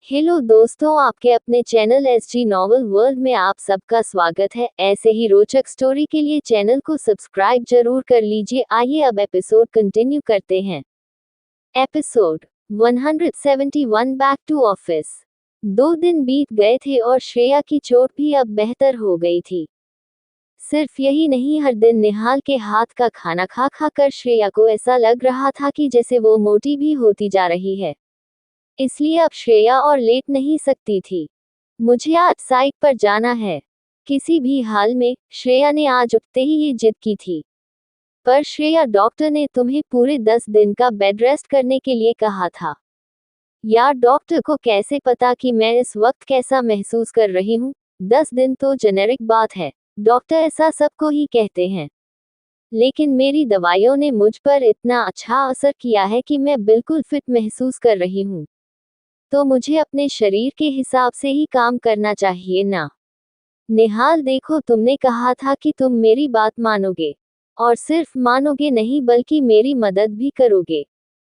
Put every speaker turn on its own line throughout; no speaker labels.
Hello दोस्तों, आपके अपने चैनल एसजी नॉवल वर्ल्ड में आप सबका स्वागत है। ऐसे ही रोचक स्टोरी के लिए चैनल को सब्सक्राइब जरूर कर लीजिए। आइए अब एपिसोड कंटिन्यू करते हैं। Episode 171 back to office. 2 दिन बीत गए थे और श्रेया की चोट भी अब बेहतर हो गई थी। सिर्फ यही नहीं, हर दिन निहाल के हाथ का खाना खा खा कर श्रेया को ऐसा लग रहा था कि जैसे वो मोटी भी होती जा रही है। इसलिए अब श्रेया और लेट नहीं सकती थी। मुझे आज साइट पर जाना है, किसी भी हाल में, श्रेया ने आज उठते ही ये जिद की थी। पर श्रेया, डॉक्टर ने तुम्हें पूरे 10 दिन का बेड रेस्ट करने के लिए कहा था। यार, डॉक्टर को कैसे पता कि मैं इस वक्त कैसा महसूस कर रही हूँ? 10 दिन तो जेनेरिक बात है, डॉक्टर ऐसा सबको ही कहते हैं। लेकिन मेरी दवाइयों ने मुझ पर इतना अच्छा असर किया है कि मैं बिल्कुल फिट महसूस कर रही हूँ। तो मुझे अपने शरीर के हिसाब से ही काम करना चाहिए ना। निहाल, देखो, तुमने कहा था कि तुम मेरी बात मानोगे, और सिर्फ मानोगे नहीं बल्कि मेरी मदद भी करोगे।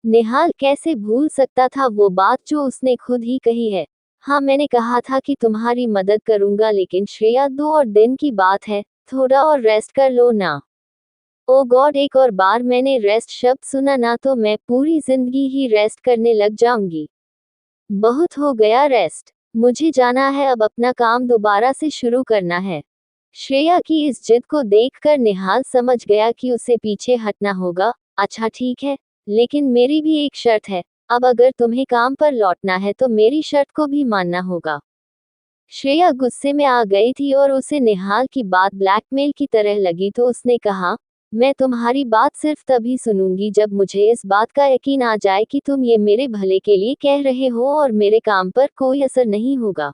निहाल कैसे भूल सकता था वो बात जो उसने खुद ही कही है। हाँ, मैंने कहा था कि तुम्हारी मदद करूंगा, लेकिन श्रेया, 2 दिन की बात है, थोड़ा और रेस्ट कर लो ना। ओ गॉड, एक और बार मैंने रेस्ट शब्द सुना ना तो मैं पूरी जिंदगी ही रेस्ट करने लग जाऊंगी। बहुत हो गया रेस्ट, मुझे जाना है, अब अपना काम दोबारा से शुरू करना है। श्रेया की इस जिद को देखकर निहाल समझ गया कि उसे पीछे हटना होगा। अच्छा ठीक है, लेकिन मेरी भी एक शर्त है। अब अगर तुम्हें काम पर लौटना है तो मेरी शर्त को भी मानना होगा। श्रेया गुस्से में आ गई थी और उसे निहाल की बात ब्लैकमेल की तरह लगी, तो उसने कहा, मैं तुम्हारी बात सिर्फ तभी सुनूंगी जब मुझे इस बात का यकीन आ जाए कि तुम ये मेरे भले के लिए कह रहे हो और मेरे काम पर कोई असर नहीं होगा।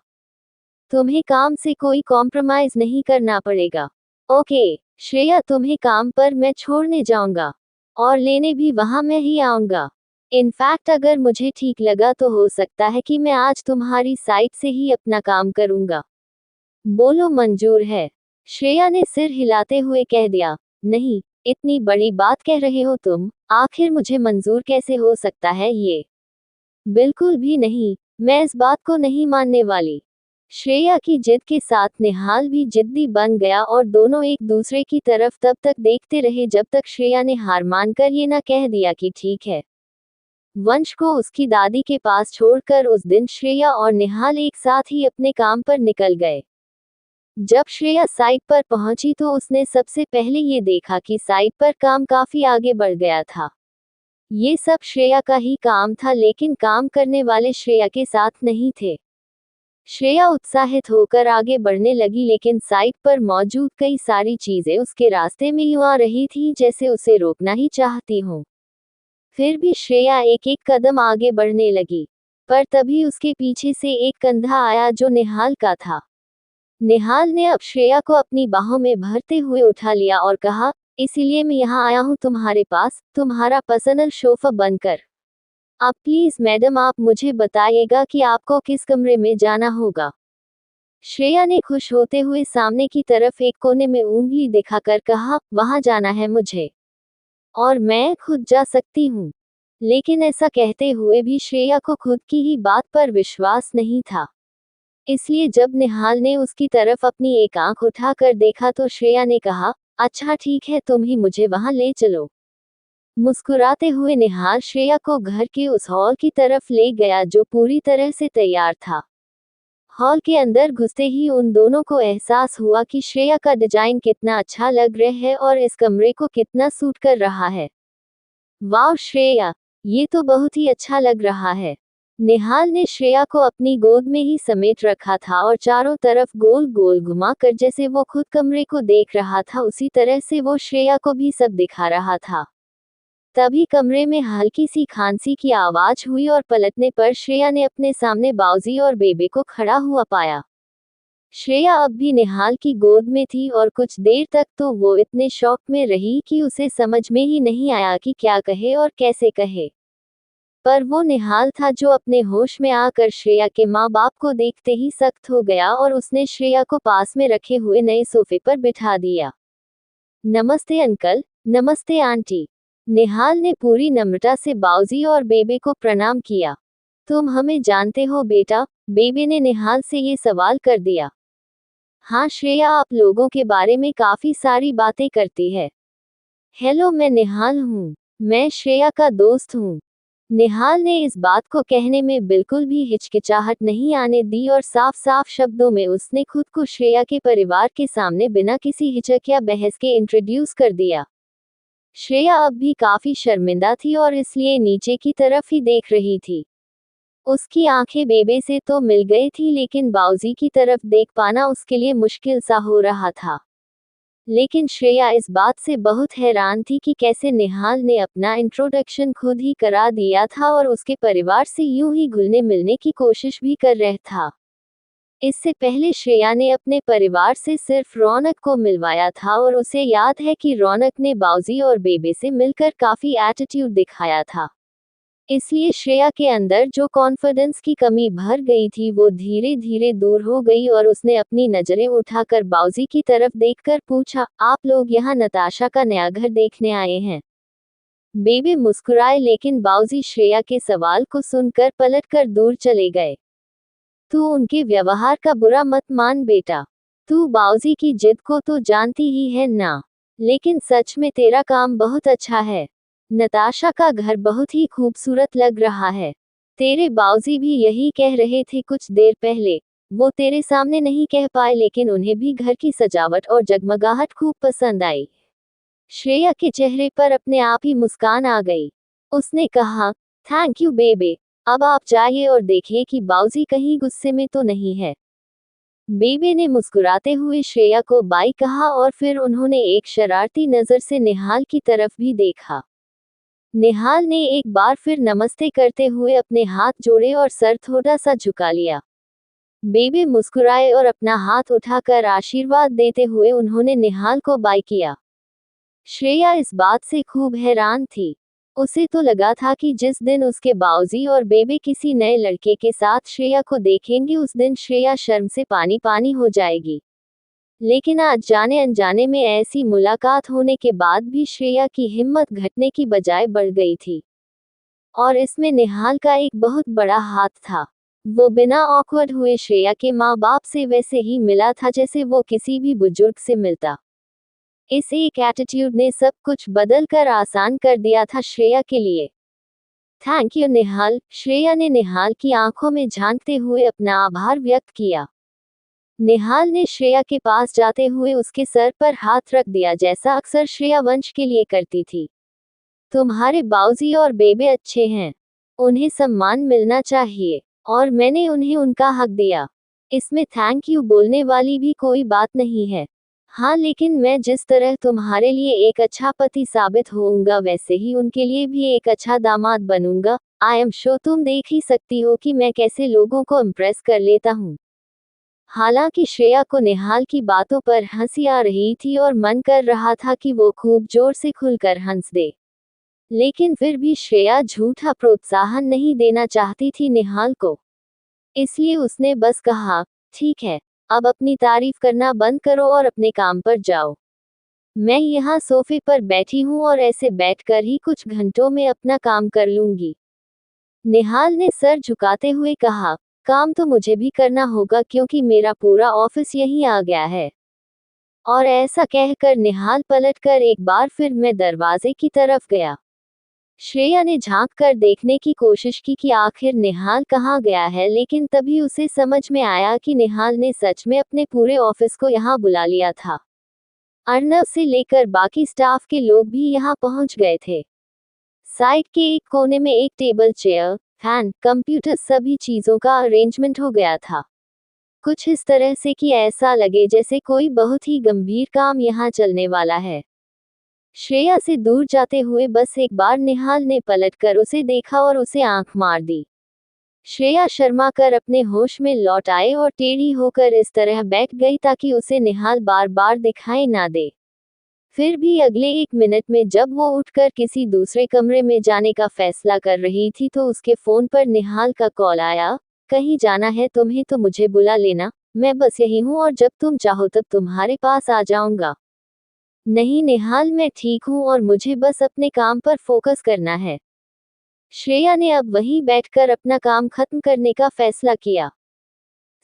तुम्हें काम से कोई कॉम्प्रोमाइज नहीं करना पड़ेगा। ओके श्रेया, तुम्हें काम पर मैं छोड़ने जाऊंगा, और लेने भी वहां मैं ही आऊंगा। इनफैक्ट अगर मुझे ठीक लगा तो हो सकता है कि मैं आज तुम्हारी साइट से ही अपना काम करूंगा। बोलो, मंजूर है? श्रेया ने सिर हिलाते हुए कह दिया। नहीं, इतनी बड़ी बात कह रहे हो तुम, आखिर मुझे मंजूर कैसे हो सकता है ये? बिल्कुल भी नहीं, मैं इस बात को नहीं मानने वाली। श्रेया की जिद के साथ निहाल भी जिद्दी बन गया और दोनों एक दूसरे की तरफ तब तक देखते रहे जब तक श्रेया ने हार मानकर ये ना कह दिया कि ठीक है। वंश को उसकी दादी के पास छोड़कर उस दिन श्रेया और निहाल एक साथ ही अपने काम पर निकल गए। जब श्रेया साइट पर पहुंची तो उसने सबसे पहले ये देखा कि साइट पर काम काफी आगे बढ़ गया था। ये सब श्रेया का ही काम था, लेकिन काम करने वाले श्रेया के साथ नहीं थे। श्रेया उत्साहित होकर आगे बढ़ने लगी, लेकिन साइट पर मौजूद कई सारी चीजें उसके रास्ते में यूं आ रही थी जैसे उसे रोकना ही चाहती हों। फिर भी श्रेया एक एक कदम आगे बढ़ने लगी, पर तभी उसके पीछे से एक कंधा आया जो निहाल का था। निहाल ने अब श्रेया को अपनी बाहों में भरते हुए उठा लिया और कहा, इसीलिए मैं यहाँ आया हूँ तुम्हारे पास, तुम्हारा पर्सनल शोफा बनकर। अब प्लीज मैडम, आप मुझे बताइएगा कि आपको किस कमरे में जाना होगा। श्रेया ने खुश होते हुए सामने की तरफ एक कोने में उंगली दिखाकर कहा, वहां जाना है मुझे, और मैं खुद जा सकती हूँ। लेकिन ऐसा कहते हुए भी श्रेया को खुद की ही बात पर विश्वास नहीं था। इसलिए जब निहाल ने उसकी तरफ अपनी एक आंख उठाकर देखा तो श्रेया ने कहा, अच्छा ठीक है, तुम ही मुझे वहां ले चलो। मुस्कुराते हुए निहाल श्रेया को घर के उस हॉल की तरफ ले गया जो पूरी तरह से तैयार था। हॉल के अंदर घुसते ही उन दोनों को एहसास हुआ कि श्रेया का डिजाइन कितना अच्छा लग रहा है और इस कमरे को कितना सूट कर रहा है। वाह श्रेया, ये तो बहुत ही अच्छा लग रहा है। निहाल ने श्रेया को अपनी गोद में ही समेट रखा था और चारों तरफ गोल गोल घुमाकर जैसे वो खुद कमरे को देख रहा था उसी तरह से वो श्रेया को भी सब दिखा रहा था। तभी कमरे में हल्की सी खांसी की आवाज हुई और पलटने पर श्रेया ने अपने सामने बाउजी और बेबे को खड़ा हुआ पाया। श्रेया अब भी निहाल की गोद में थी और कुछ देर तक तो वो इतने शौक में रही कि उसे समझ में ही नहीं आया कि क्या कहे और कैसे कहे। पर वो निहाल था जो अपने होश में आकर श्रेया के माँ बाप को देखते ही सख्त हो गया और उसने श्रेया को पास में रखे हुए नए सोफे पर बिठा दिया। नमस्ते अंकल, नमस्ते आंटी। निहाल ने पूरी नम्रता से बाउजी और बेबे को प्रणाम किया। तुम हमें जानते हो बेटा, बेबे ने निहाल से ये सवाल कर दिया। हाँ श्रेया, आप लोगों के बारे में काफी सारी बातें करती है। हेलो, मैं निहाल हूँ। मैं श्रेया का दोस्त हूँ। निहाल ने इस बात को कहने में बिल्कुल भी हिचकिचाहट नहीं आने दी और साफ साफ शब्दों में उसने खुद को श्रेया के परिवार के सामने बिना किसी हिचक या बहस के इंट्रोड्यूस कर दिया। श्रेया अब भी काफी शर्मिंदा थी और इसलिए नीचे की तरफ ही देख रही थी। उसकी आंखें बेबे से तो मिल गई थी, लेकिन बाऊजी की तरफ देख पाना उसके लिए मुश्किल सा हो रहा था। लेकिन श्रेया इस बात से बहुत हैरान थी कि कैसे निहाल ने अपना इंट्रोडक्शन खुद ही करा दिया था और उसके परिवार से यूं ही घुलने मिलने की कोशिश भी कर रहा था। इससे पहले श्रेया ने अपने परिवार से सिर्फ रौनक को मिलवाया था और उसे याद है कि रौनक ने बाऊजी और बेबे से मिलकर काफी एटीट्यूड दिखाया था। इसलिए श्रेया के अंदर जो कॉन्फिडेंस की कमी भर गई थी वो धीरे धीरे दूर हो गई और उसने अपनी नजरें उठाकर बाऊजी की तरफ देखकर पूछा, आप लोग यहाँ नताशा का नया घर देखने आए हैं? बेबे मुस्कुराए, लेकिन बाऊजी श्रेया के सवाल को सुनकर पलटकर दूर चले गए। तू उनके व्यवहार का बुरा मत मान बेटा। तू बाऊजी की जिद को तो जानती ही है ना। लेकिन सच में तेरा काम बहुत अच्छा है। नताशा का घर बहुत ही खूबसूरत लग रहा है। तेरे बाऊजी भी यही कह रहे थे कुछ देर पहले। वो तेरे सामने नहीं कह पाए, लेकिन उन्हें भी घर की सजावट और जगमगाहट खूब पसंद आई। श्रेया के चेहरे पर अपने आप ही मुस्कान आ गई। उसने कहा, थैंक यू बेबे। अब आप जाइए और देखिए कि बाऊजी कहीं गुस्से में तो नहीं है। बेबे ने मुस्कुराते हुए श्रेया को बाय कहा और फिर उन्होंने एक शरारती नजर से निहाल की तरफ भी देखा। निहाल ने एक बार फिर नमस्ते करते हुए अपने हाथ जोड़े और सर थोड़ा सा झुका लिया। बेबे मुस्कुराए और अपना हाथ उठाकर आशीर्वाद देते हुए उन्होंने निहाल को बाय किया। श्रेया इस बात से खूब हैरान थी। उसे तो लगा था कि जिस दिन उसके बाऊजी और बेबे किसी नए लड़के के साथ श्रेया को देखेंगे उस दिन श्रेया शर्म से पानी पानी हो जाएगी। लेकिन आज जाने अनजाने में ऐसी मुलाकात होने के बाद भी श्रेया की हिम्मत घटने की बजाय बढ़ गई थी। और इसमें निहाल का एक बहुत बड़ा हाथ था। वो बिना ऑकवर्ड हुए श्रेया के माँ बाप से वैसे ही मिला था जैसे वो किसी भी बुजुर्ग से मिलता। इस एक एटीट्यूड ने सब कुछ बदल कर आसान कर दिया था श्रेया के लिए। थैंक यू निहाल, श्रेया ने निहाल की आंखों में झांकते हुए अपना आभार व्यक्त किया। निहाल ने श्रेया के पास जाते हुए उसके सर पर हाथ रख दिया, जैसा अक्सर श्रेया वंश के लिए करती थी। तुम्हारे बाऊजी और बेबे अच्छे हैं। उन्हें सम्मान मिलना चाहिए और मैंने उन्हें उनका हक दिया। इसमें थैंक यू बोलने वाली भी कोई बात नहीं है। हाँ, लेकिन मैं जिस तरह तुम्हारे लिए एक अच्छा पति साबित होऊंगा वैसे ही उनके लिए भी एक अच्छा दामाद बनूंगा। आई एम श्योर तुम देख ही सकती हो कि मैं कैसे लोगों को इम्प्रेस कर लेता हूँ। हालांकि श्रेया को निहाल की बातों पर हंसी आ रही थी और मन कर रहा था कि वो खूब जोर से खुलकर हंस दे, लेकिन फिर भी श्रेया झूठा प्रोत्साहन नहीं देना चाहती थी निहाल को। इसलिए उसने बस कहा, ठीक है, अब अपनी तारीफ करना बंद करो और अपने काम पर जाओ। मैं यहाँ सोफे पर बैठी हूँ और ऐसे बैठकर ही कुछ घंटों में अपना काम कर लूंगी। निहाल ने सर झुकाते हुए कहा, काम तो मुझे भी करना होगा क्योंकि मेरा पूरा ऑफिस यहीं आ गया है। और ऐसा कहकर निहाल पलटकर एक बार फिर मैं दरवाजे की तरफ गया। श्रेया ने झांक कर देखने की कोशिश की कि आखिर निहाल कहाँ गया है, लेकिन तभी उसे समझ में आया कि निहाल ने सच में अपने पूरे ऑफिस को यहाँ बुला लिया था। अर्नव से लेकर बाकी स्टाफ के लोग भी यहाँ पहुँच गए थे। साइड के एक कोने में एक टेबल, चेयर, फैन, कंप्यूटर, सभी चीजों का अरेंजमेंट हो गया था। कुछ इस तरह से कि ऐसा लगे जैसे कोई बहुत ही गंभीर काम यहाँ चलने वाला है। श्रेया से दूर जाते हुए बस एक बार निहाल ने पलटकर उसे देखा और उसे आंख मार दी। श्रेया शर्मा कर अपने होश में लौट आए और टेढ़ी होकर इस तरह बैठ गई ताकि उसे निहाल बार बार दिखाई ना दे। फिर भी अगले एक मिनट में जब वो उठकर किसी दूसरे कमरे में जाने का फैसला कर रही थी तो उसके फोन पर निहाल का कॉल आया। कहीं जाना है तुम्हें तो मुझे बुला लेना, मैं बस यही हूँ और जब तुम चाहो तब तुम्हारे पास आ जाऊंगा। नहीं निहाल, मैं ठीक हूँ और मुझे बस अपने काम पर फोकस करना है। श्रेया ने अब वहीं बैठकर अपना काम खत्म करने का फैसला किया।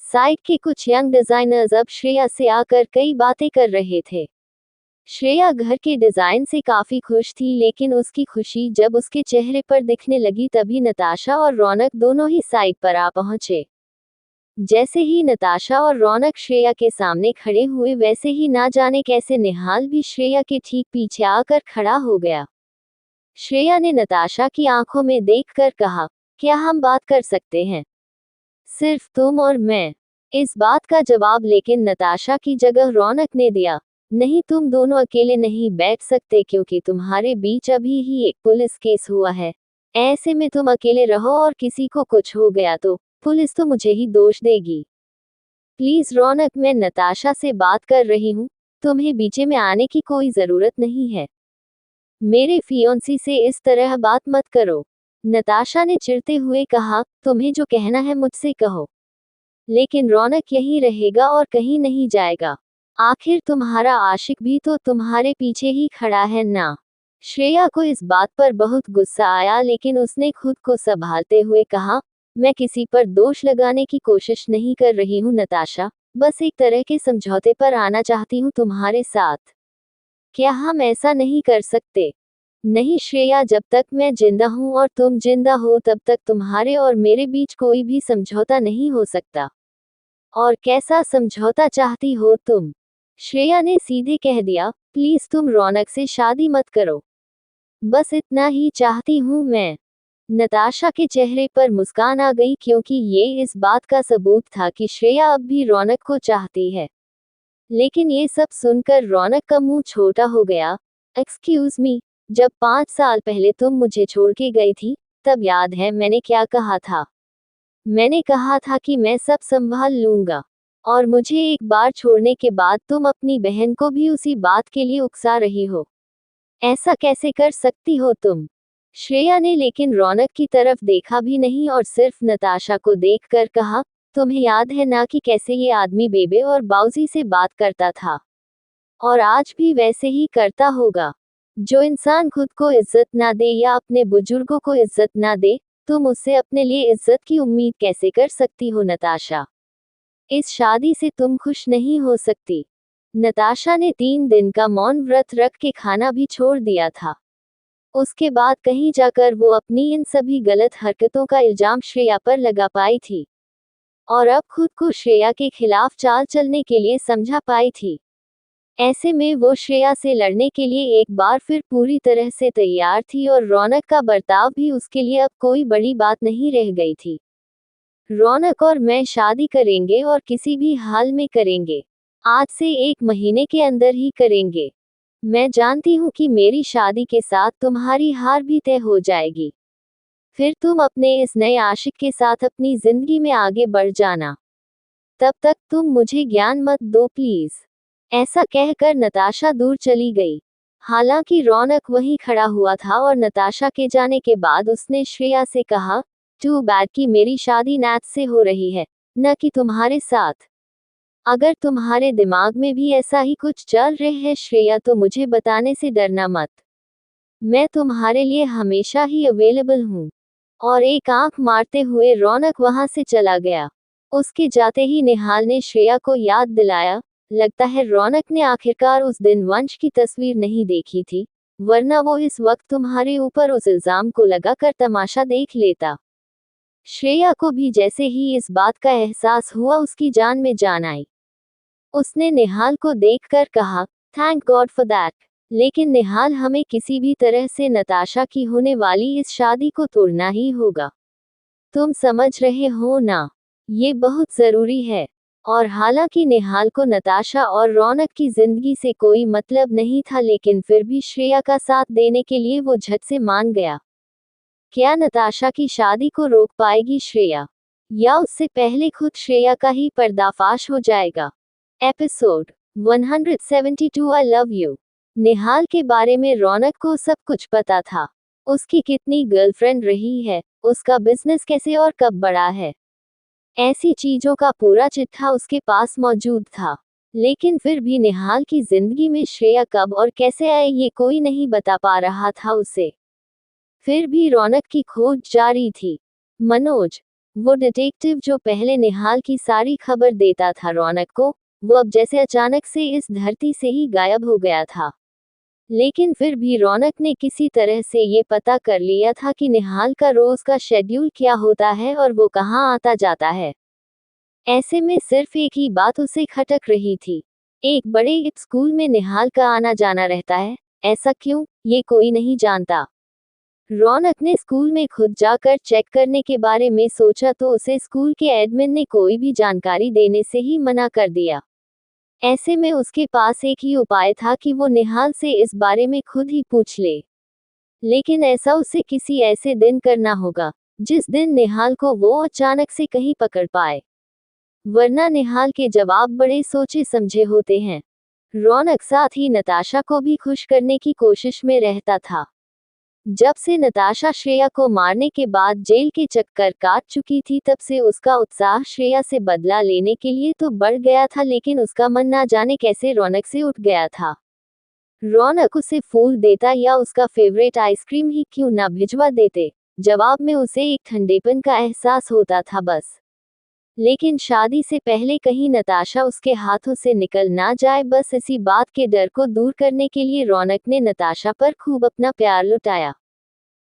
साइट के कुछ यंग डिजाइनर्स अब श्रेया से आकर कई बातें कर रहे थे। श्रेया घर के डिजाइन से काफी खुश थी, लेकिन उसकी खुशी जब उसके चेहरे पर दिखने लगी तभी नताशा और रौनक दोनों ही साइट पर आ पहुंचे। जैसे ही नताशा और रौनक श्रेया के सामने खड़े हुए, वैसे ही ना जाने कैसे निहाल भी श्रेया के ठीक पीछे आकर खड़ा हो गया। श्रेया ने नताशा की आंखों में देखकर कहा, क्या हम बात कर सकते हैं? सिर्फ तुम और मैं। इस बात का जवाब लेकिन नताशा की जगह रौनक ने दिया। नहीं, तुम दोनों अकेले नहीं बैठ सकते, क्योंकि तुम्हारे बीच अभी ही एक पुलिस केस हुआ है। ऐसे में तुम अकेले रहो और किसी को कुछ हो गया तो पुलिस तो मुझे ही दोष देगी। प्लीज रौनक, मैं नताशा से बात कर रही हूँ, तुम्हें बीच में आने की कोई जरूरत नहीं है। मेरे फियोंसी से इस तरह बात मत करो, नताशा ने चिढ़ते हुए कहा। तुम्हें जो कहना है मुझसे कहो, लेकिन रौनक यहीं रहेगा और कहीं नहीं जाएगा। आखिर तुम्हारा आशिक भी तो तुम्हारे पीछे ही खड़ा है ना। श्रेया को इस बात पर बहुत गुस्सा आया, लेकिन उसने खुद को संभालते हुए कहा, मैं किसी पर दोष लगाने की कोशिश नहीं कर रही हूँ नताशा, बस एक तरह के समझौते पर आना चाहती हूँ तुम्हारे साथ। क्या हम ऐसा नहीं कर सकते? नहीं श्रेया, जब तक मैं जिंदा हूँ और तुम जिंदा हो तब तक तुम्हारे और मेरे बीच कोई भी समझौता नहीं हो सकता। और कैसा समझौता चाहती हो तुम? श्रेया ने सीधे कह दिया, प्लीज तुम रौनक से शादी मत करो, बस इतना ही चाहती हूँ मैं। नताशा के चेहरे पर मुस्कान आ गई, क्योंकि ये इस बात का सबूत था कि श्रेया अब भी रौनक को चाहती है। लेकिन ये सब सुनकर रौनक का मुंह छोटा हो गया। एक्सक्यूज मी, जब 5 साल पहले तुम मुझे छोड़ के गई थी, तब याद है मैंने क्या कहा था? मैंने कहा था कि मैं सब संभाल लूंगा, और मुझे एक बार छोड़ने के बाद तुम अपनी बहन को भी उसी बात के लिए उकसा रही हो। ऐसा कैसे कर सकती हो तुम? श्रेया ने लेकिन रौनक की तरफ देखा भी नहीं और सिर्फ नताशा को देखकर कहा, तुम्हें याद है ना कि कैसे ये आदमी बेबे और बाऊजी से बात करता था? और आज भी वैसे ही करता होगा। जो इंसान खुद को इज्जत ना दे या अपने बुजुर्गों को इज्जत ना दे, तुम उससे अपने लिए इज्जत की उम्मीद कैसे कर सकती हो नताशा? इस शादी से तुम खुश नहीं हो सकती। नताशा ने 3 दिन का मौन व्रत रख के खाना भी छोड़ दिया था। उसके बाद कहीं जाकर वो अपनी इन सभी गलत हरकतों का इल्जाम श्रेया पर लगा पाई थी, और अब खुद को श्रेया के खिलाफ चाल चलने के लिए समझा पाई थी। ऐसे में वो श्रेया से लड़ने के लिए एक बार फिर पूरी तरह से तैयार थी, और रौनक का बर्ताव भी उसके लिए अब कोई बड़ी बात नहीं रह गई थी। रौनक और मैं शादी करेंगे और किसी भी हाल में करेंगे। आज से 1 महीने के अंदर ही करेंगे। मैं जानती हूँ कि मेरी शादी के साथ तुम्हारी हार भी तय हो जाएगी। फिर तुम अपने इस नए आशिक के साथ अपनी जिंदगी में आगे बढ़ जाना। तब तक तुम मुझे ज्ञान मत दो प्लीज। ऐसा कहकर नताशा दूर चली गई। हालांकि रौनक वहीं खड़ा हुआ था, और नताशा के जाने के बाद उसने श्रेया से कहा, टू बैड कि मेरी शादी नैत से हो रही है, न कि तुम्हारे साथ। अगर तुम्हारे दिमाग में भी ऐसा ही कुछ चल रहा है श्रेया, तो मुझे बताने से डरना मत। मैं तुम्हारे लिए हमेशा ही अवेलेबल हूँ। और एक आंख मारते हुए रौनक वहां से चला गया। उसके जाते ही निहाल ने श्रेया को याद दिलाया, लगता है रौनक ने आखिरकार उस दिन वंश की तस्वीर नहीं देखी थी, वरना वो इस वक्त तुम्हारे ऊपर उस इल्जाम को लगाकर तमाशा देख लेता। श्रेया को भी जैसे ही इस बात का एहसास हुआ, उसकी जान में जान आई। उसने निहाल को देखकर कहा, थैंक गॉड फॉर दैट। लेकिन निहाल, हमें किसी भी तरह से नताशा की होने वाली इस शादी को तोड़ना ही होगा। तुम समझ रहे हो ना? ये बहुत जरूरी है। और हालांकि निहाल को नताशा और रौनक की जिंदगी से कोई मतलब नहीं था, लेकिन फिर भी श्रेया का साथ देने के लिए वो झट से मान गया। क्या नताशा की शादी को रोक पाएगी श्रेया, या उससे पहले खुद श्रेया का ही पर्दाफाश हो जाएगा? Episode 172 I love you. Nihal के बारे में रौनक को सब कुछ पता था। उसकी कितनी गर्लफ्रेंड रही है, उसका बिजनेस कैसे और कब बढ़ा है, ऐसी चीजों का पूरा चिट्ठा उसके पास मौजूद था। लेकिन फिर भी निहाल की जिंदगी में श्रेया कब और कैसे आए, ये कोई नहीं बता पा रहा था उसे। फिर भी रौनक की खोज जारी थी। मनोज, वो डिटेक्टिव जो पहले निहाल की सारी खबर देता था रौनक को, वो अब जैसे अचानक से इस धरती से ही गायब हो गया था। लेकिन फिर भी रौनक ने किसी तरह से ये पता कर लिया था कि निहाल का रोज का शेड्यूल क्या होता है और वो कहाँ आता जाता है। ऐसे में सिर्फ एक ही बात उसे खटक रही थी। एक बड़े स्कूल में निहाल का आना जाना रहता है, ऐसा क्यों, ये कोई नहीं जानता। रौनक ने स्कूल में खुद जाकर चेक करने के बारे में सोचा तो उसे स्कूल के एडमिन ने कोई भी जानकारी देने से ही मना कर दिया। ऐसे में उसके पास एक ही उपाय था कि वो निहाल से इस बारे में खुद ही पूछ ले। लेकिन ऐसा उसे किसी ऐसे दिन करना होगा जिस दिन निहाल को वो अचानक से कहीं पकड़ पाए, वरना निहाल के जवाब बड़े सोचे समझे होते हैं। रौनक साथ ही नताशा को भी खुश करने की कोशिश में रहता था। जब से नताशा श्रेया को मारने के बाद जेल के चक्कर काट चुकी थी तब से उसका उत्साह श्रेया से बदला लेने के लिए तो बढ़ गया था, लेकिन उसका मन ना जाने कैसे रौनक से उठ गया था। रौनक उसे फूल देता या उसका फेवरेट आइसक्रीम ही क्यों ना भिजवा देते, जवाब में उसे एक ठंडेपन का एहसास होता था बस। लेकिन शादी से पहले कहीं नताशा उसके हाथों से निकल ना जाए, बस इसी बात के डर को दूर करने के लिए रौनक ने नताशा पर खूब अपना प्यार लुटाया।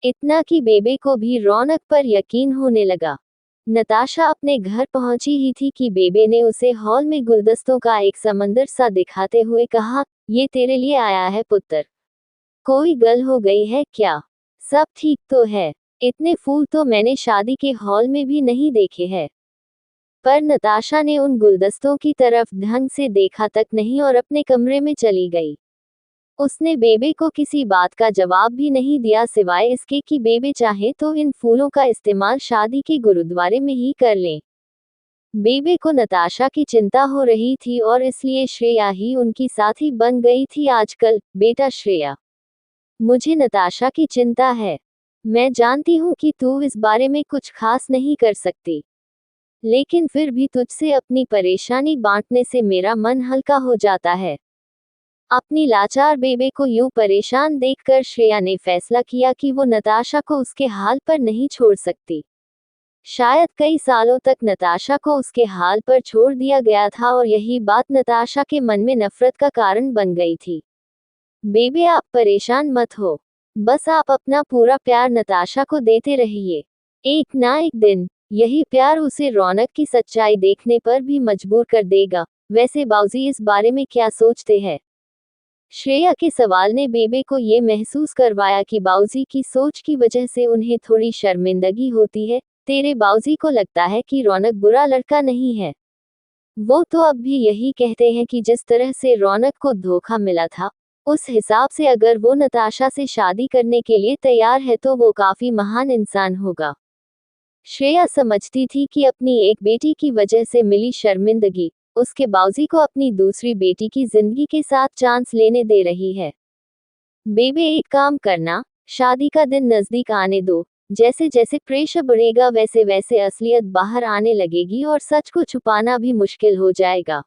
इतना कि बेबे को भी रौनक पर यकीन होने लगा। नताशा अपने घर पहुंची ही थी कि बेबे ने उसे हॉल में गुलदस्तों का एक समंदर सा दिखाते हुए कहा, ये तेरे लिए आया है पुत्र। कोई गल हो गई है क्या? सब ठीक तो है? इतने फूल तो मैंने शादी के हॉल में भी नहीं देखे हैं। पर नताशा ने उन गुलदस्तों की तरफ ढंग से देखा तक नहीं और अपने कमरे में चली गई। उसने बेबे को किसी बात का जवाब भी नहीं दिया सिवाय इसके कि बेबे चाहे तो इन फूलों का इस्तेमाल शादी के गुरुद्वारे में ही कर लें। बेबे को नताशा की चिंता हो रही थी और इसलिए श्रेया ही उनकी साथी बन गई थी आजकल। बेटा श्रेया, मुझे नताशा की चिंता है। मैं जानती हूँ कि तू इस बारे में कुछ खास नहीं कर सकती, लेकिन फिर भी तुझसे अपनी परेशानी बांटने से मेरा मन हल्का हो जाता है। अपनी लाचार बेबे को यूं परेशान देखकर श्रेया ने फैसला किया कि वो नताशा को उसके हाल पर नहीं छोड़ सकती। शायद कई सालों तक नताशा को उसके हाल पर छोड़ दिया गया था और यही बात नताशा के मन में नफरत का कारण बन गई थी। बेबे, आप परेशान मत हो, बस आप अपना पूरा प्यार नताशा को देते रहिए। एक ना एक दिन यही प्यार उसे रौनक की सच्चाई देखने पर भी मजबूर कर देगा। वैसे बाऊजी इस बारे में क्या सोचते हैं? श्रेया के सवाल ने बेबे को ये महसूस करवाया कि बाऊजी की सोच की वजह से उन्हें थोड़ी शर्मिंदगी होती है। तेरे बाऊजी को लगता है कि रौनक बुरा लड़का नहीं है? वो तो अब भी यही कहते हैं कि जिस तरह से रौनक को धोखा मिला था, उस हिसाब से अगर वो नताशा से शादी करने के लिए तैयार है तो वो काफी महान इंसान होगा। श्रेया समझती थी कि अपनी एक बेटी की वजह से मिली शर्मिंदगी उसके बाऊजी को अपनी दूसरी बेटी की जिंदगी के साथ चांस लेने दे रही है। बेबे, एक काम करना, शादी का दिन नजदीक आने दो। जैसे जैसे प्रेशर बढ़ेगा वैसे वैसे असलियत बाहर आने लगेगी और सच को छुपाना भी मुश्किल हो जाएगा।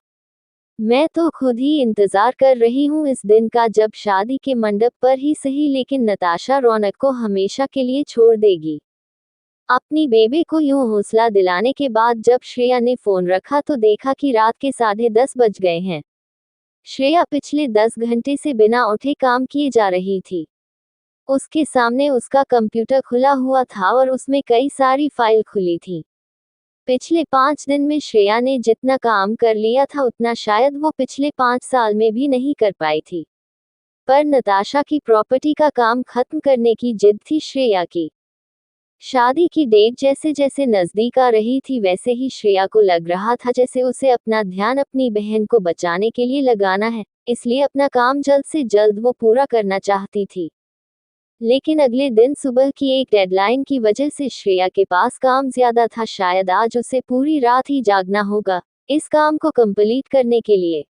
मैं तो खुद ही इंतजार कर रही हूँ इस दिन का जब शादी के मंडप पर ही सही लेकिन नताशा रौनक को हमेशा के लिए छोड़ देगी। अपनी बेबे को यूं हौसला दिलाने के बाद जब श्रेया ने फोन रखा तो देखा कि रात के 10:30 बज गए हैं। श्रेया पिछले 10 घंटे से बिना उठे काम किए जा रही थी। उसके सामने उसका कंप्यूटर खुला हुआ था और उसमें कई सारी फाइल खुली थी। पिछले 5 दिन में श्रेया ने जितना काम कर लिया था उतना शायद वो पिछले 5 साल में भी नहीं कर पाई थी। पर नताशा की प्रॉपर्टी का काम खत्म करने की जिद थी श्रेया की। शादी की डेट जैसे जैसे नजदीक आ रही थी वैसे ही श्रेया को लग रहा था जैसे उसे अपना ध्यान अपनी बहन को बचाने के लिए लगाना है, इसलिए अपना काम जल्द से जल्द वो पूरा करना चाहती थी। लेकिन अगले दिन सुबह की एक डेडलाइन की वजह से श्रेया के पास काम ज्यादा था। शायद आज उसे पूरी रात ही जागना होगा इस काम को कंप्लीट करने के लिए।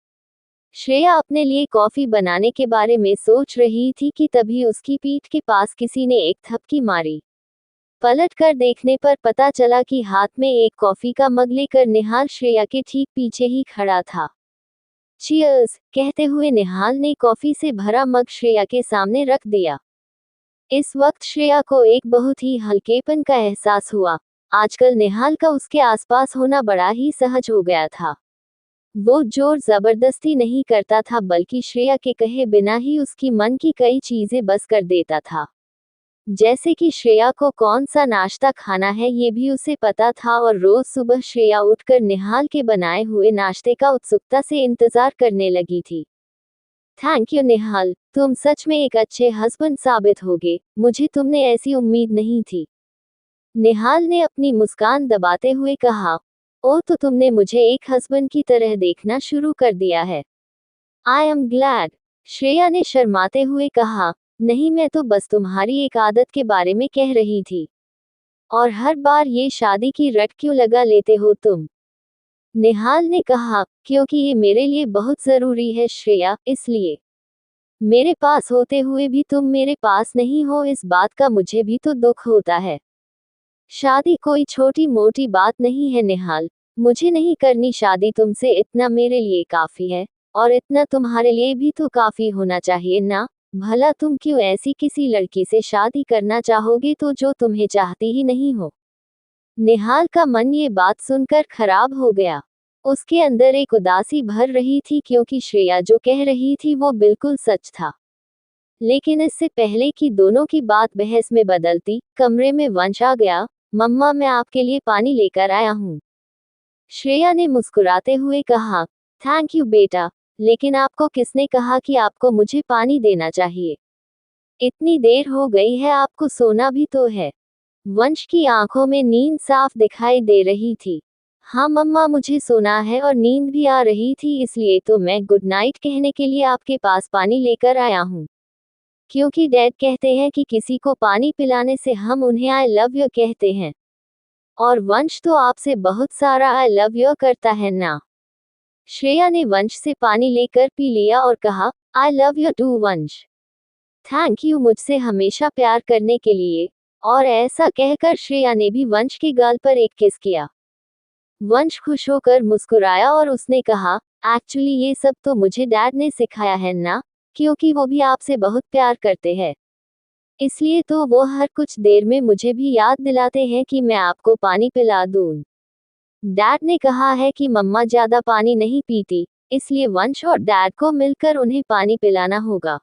श्रेया अपने लिए कॉफी बनाने के बारे में सोच रही थी कि तभी उसकी पीठ के पास किसी ने एक थपकी मारी। पलट कर देखने पर पता चला कि हाथ में एक कॉफी का मग लेकर निहाल श्रेया के ठीक पीछे ही खड़ा था। चीयर्स कहते हुए निहाल ने कॉफी से भरा मग श्रेया के सामने रख दिया। इस वक्त श्रेया को एक बहुत ही हल्केपन का एहसास हुआ। आजकल निहाल का उसके आसपास होना बड़ा ही सहज हो गया था। वो जोर जबरदस्ती नहीं करता था, बल्कि श्रेया के कहे बिना ही उसकी मन की कई चीजें बस कर देता था। जैसे कि श्रेया को कौन सा नाश्ता खाना है ये भी उसे पता था, और रोज सुबह श्रेया उठकर निहाल के बनाए हुए नाश्ते का उत्सुकता से इंतजार करने लगी थी। थैंक यू निहाल, तुम सच में एक अच्छे हस्बैंड साबित होगे, मुझे तुमने ऐसी उम्मीद नहीं थी। निहाल ने अपनी मुस्कान दबाते हुए कहा। ओ, तो तुमने मुझे एक हस्बैंड की तरह देखना शुरू कर दिया है। आई एम ग्लैड, श्रेया ने शर्माते हुए कहा। नहीं, मैं तो बस तुम्हारी एक आदत के बारे में कह रही थी। और हर बार ये शादी की रट क्यों लगा लेते हो तुम? निहाल ने कहा, क्योंकि ये मेरे लिए बहुत जरूरी है श्रेया, इसलिए। मेरे पास होते हुए भी तुम मेरे पास नहीं हो, इस बात का मुझे भी तो दुख होता है। शादी कोई छोटी मोटी बात नहीं है निहाल, मुझे नहीं करनी शादी तुमसे, इतना मेरे लिए काफी है। और इतना तुम्हारे लिए भी तो काफी होना चाहिए ना। भला तुम क्यों ऐसी किसी लड़की से शादी करना चाहोगे तो जो तुम्हें चाहती ही नहीं हो? निहाल का मन ये बात सुनकर खराब हो गया। उसके अंदर एक उदासी भर रही थी, क्योंकि श्रेया जो कह रही थी वो बिल्कुल सच था। लेकिन इससे पहले कि दोनों की बात बहस में बदलती, कमरे में वंश आ गया। मम्मा, मैं आपके लिए पानी लेकर आया हूँ। श्रेया ने मुस्कुराते हुए कहा। थैंक यू बेटा, लेकिन आपको किसने कहा कि आपको मुझे पानी देना चाहिए? इतनी देर हो गई है, आपको सोना भी तो है। वंश की आंखों में नींद साफ दिखाई दे रही थी। हाँ मम्मा, मुझे सोना है और नींद भी आ रही थी, इसलिए तो मैं गुड नाइट कहने के लिए आपके पास पानी लेकर आया हूँ। क्योंकि डैड कहते हैं कि किसी को पानी पिलाने से हम उन्हें आई लव यू कहते हैं। और वंश तो आपसे बहुत सारा आई लव यू करता है ना। श्रेया ने वंश से पानी लेकर पी लिया और कहा, आई लव यू टू वंश। थैंक यू मुझसे हमेशा प्यार करने के लिए। और ऐसा कहकर श्रेया ने भी वंश के गाल पर एक किस किया। वंश खुश होकर मुस्कुराया और उसने कहा, एक्चुअली ये सब तो मुझे डैड ने सिखाया है ना, क्योंकि वो भी आपसे बहुत प्यार करते हैं। इसलिए तो वो हर कुछ देर में मुझे भी याद दिलाते हैं कि मैं आपको पानी पिला दूं। डैड ने कहा है कि मम्मा ज्यादा पानी नहीं पीती, इसलिए वंश और डैड को मिलकर उन्हें पानी पिलाना होगा।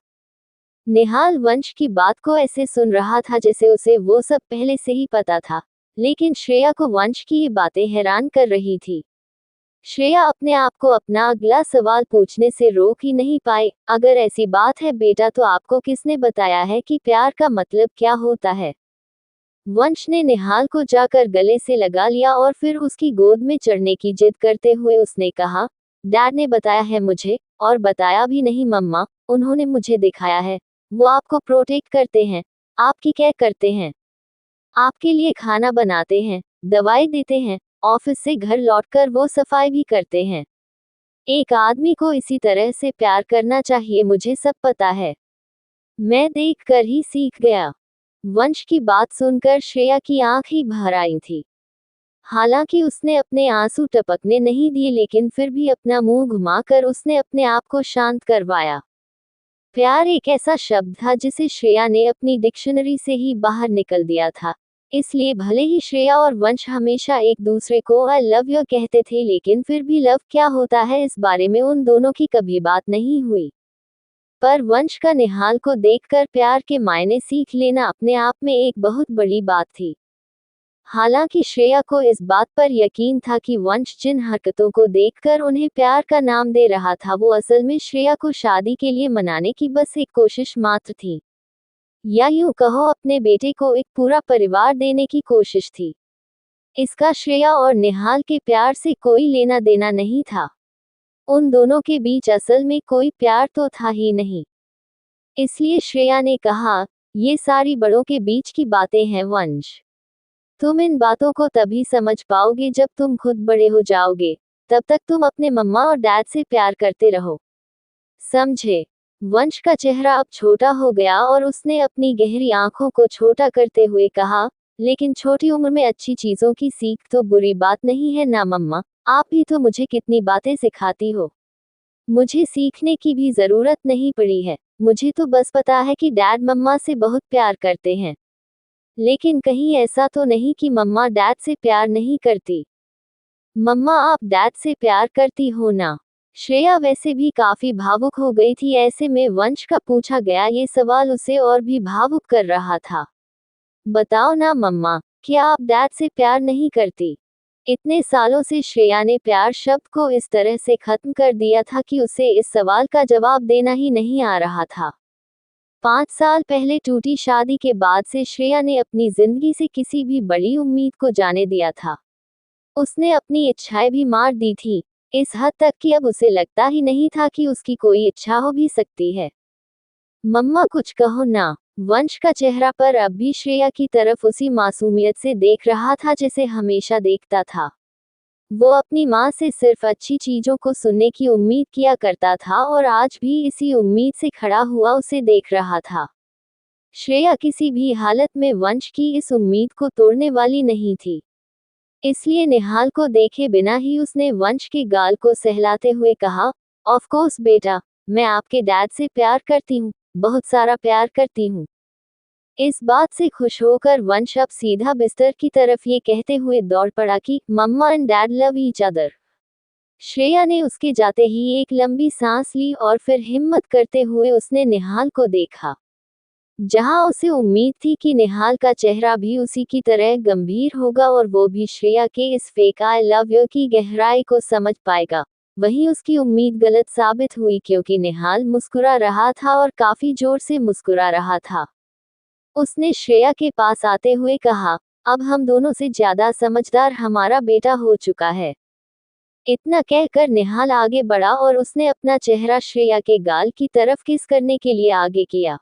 निहाल वंश की बात को ऐसे सुन रहा था जैसे उसे वो सब पहले से ही पता था, लेकिन श्रेया को वंश की ये बातें हैरान कर रही थी। श्रेया अपने आप को अपना अगला सवाल पूछने से रोक ही नहीं पाई। अगर ऐसी बात है बेटा, तो आपको किसने बताया है कि प्यार का मतलब क्या होता है? वंश ने निहाल को जाकर गले से लगा लिया और फिर उसकी गोद में चढ़ने की जिद करते हुए उसने कहा, डैड ने बताया है मुझे, और बताया भी नहीं मम्मा, उन्होंने मुझे दिखाया है। वो आपको प्रोटेक्ट करते हैं, आपकी केयर करते हैं, आपके लिए खाना बनाते हैं, दवाई देते हैं, ऑफिस से घर लौटकर वो सफाई भी करते हैं। एक आदमी को इसी तरह से प्यार करना चाहिए, मुझे सब पता है। मैं देख कर ही सीख गया। वंश की बात सुनकर श्रेया की आंख ही भर आई थी। हालांकि उसने अपने आंसू टपकने नहीं दिए, लेकिन फिर भी अपना मुंह घुमाकर उसने अपने आप को शांत करवाया। प्यार एक ऐसा शब्द था जिसे श्रेया ने अपनी डिक्शनरी से ही बाहर निकल दिया था। इसलिए भले ही श्रेया और वंश हमेशा एक दूसरे को आई लव यू कहते थे, लेकिन फिर भी लव क्या होता है इस बारे में उन दोनों की कभी बात नहीं हुई। पर वंश का निहाल को देखकर प्यार के मायने सीख लेना अपने आप में एक बहुत बड़ी बात थी। हालांकि श्रेया को इस बात पर यकीन था कि वंश जिन हरकतों को देखकर उन्हें प्यार का नाम दे रहा था वो असल में श्रेया को शादी के लिए मनाने की बस एक कोशिश मात्र थी, या यूं कहो अपने बेटे को एक पूरा परिवार देने की कोशिश थी। इसका श्रेया और निहाल के प्यार से कोई लेना देना नहीं था। उन दोनों के बीच असल में कोई प्यार तो था ही नहीं। इसलिए श्रेया ने कहा, ये सारी बड़ों के बीच की बातें हैं वंश। तुम इन बातों को तभी समझ पाओगे जब तुम खुद बड़े हो जाओगे। तब तक तुम अपने मम्मा और डैड से प्यार करते रहो, समझे? वंश का चेहरा अब छोटा हो गया और उसने अपनी गहरी आंखों को छोटा करते हुए कहा, लेकिन छोटी उम्र में अच्छी चीजों की सीख तो बुरी बात नहीं है ना मम्मा, आप भी तो मुझे कितनी बातें सिखाती हो। मुझे सीखने की भी जरूरत नहीं पड़ी है। मुझे तो बस पता है कि डैड मम्मा से बहुत प्यार करते हैं। लेकिन कहीं ऐसा तो नहीं कि मम्मा डैड से प्यार नहीं करती। मम्मा आप डैड से प्यार करती हो ना? श्रेया वैसे भी काफी भावुक हो गई थी। ऐसे में वंश का पूछा गया ये सवाल उसे और भी भावुक कर रहा था। बताओ ना मम्मा, क्या आप डैड से प्यार नहीं करती? इतने सालों से श्रेया ने प्यार शब्द को इस तरह से खत्म कर दिया था कि उसे इस सवाल का जवाब देना ही नहीं आ रहा था। 5 साल पहले टूटी शादी के बाद से श्रेया ने अपनी जिंदगी से किसी भी बड़ी उम्मीद को जाने दिया था। उसने अपनी इच्छाएं भी मार दी थी, इस हद तक कि अब उसे लगता ही नहीं था कि उसकी कोई इच्छा हो भी सकती है। मम्मा कुछ कहो ना। वंश का चेहरा पर अब भी श्रेया की तरफ उसी मासूमियत से देख रहा था जैसे हमेशा देखता था। वो अपनी माँ से सिर्फ अच्छी चीजों को सुनने की उम्मीद किया करता था और आज भी इसी उम्मीद से खड़ा हुआ उसे देख रहा था। श्रेया किसी भी हालत में वंश की इस उम्मीद को तोड़ने वाली नहीं थी। इसलिए निहाल को देखे बिना ही उसने वंश के गाल को सहलाते हुए कहा, ऑफ कोर्स बेटा, मैं आपके डैड से प्यार करती हूँ, बहुत सारा प्यार करती हूँ। इस बात से खुश होकर वंश अब सीधा बिस्तर की तरफ ये कहते हुए दौड़ पड़ा कि mamma and dad love each other. Shreya ने उसके जाते ही एक लंबी सांस ली और फिर हिम्मत करते हुए उसने निहाल को देखा। जहां उसे उम्मीद थी कि निहाल का चेहरा भी उसी की तरह गंभीर होगा और वो भी श्रेया के इस फेक आई लव यू की गहराई को समझ पाएगा, वहीं उसकी उम्मीद गलत साबित हुई क्योंकि निहाल मुस्कुरा रहा था और काफी जोर से मुस्कुरा रहा था। उसने श्रेया के पास आते हुए कहा, अब हम दोनों से ज्यादा समझदार हमारा बेटा हो चुका है। इतना कहकर निहाल आगे बढ़ा और उसने अपना चेहरा श्रेया के गाल की तरफ किस करने के लिए आगे किया।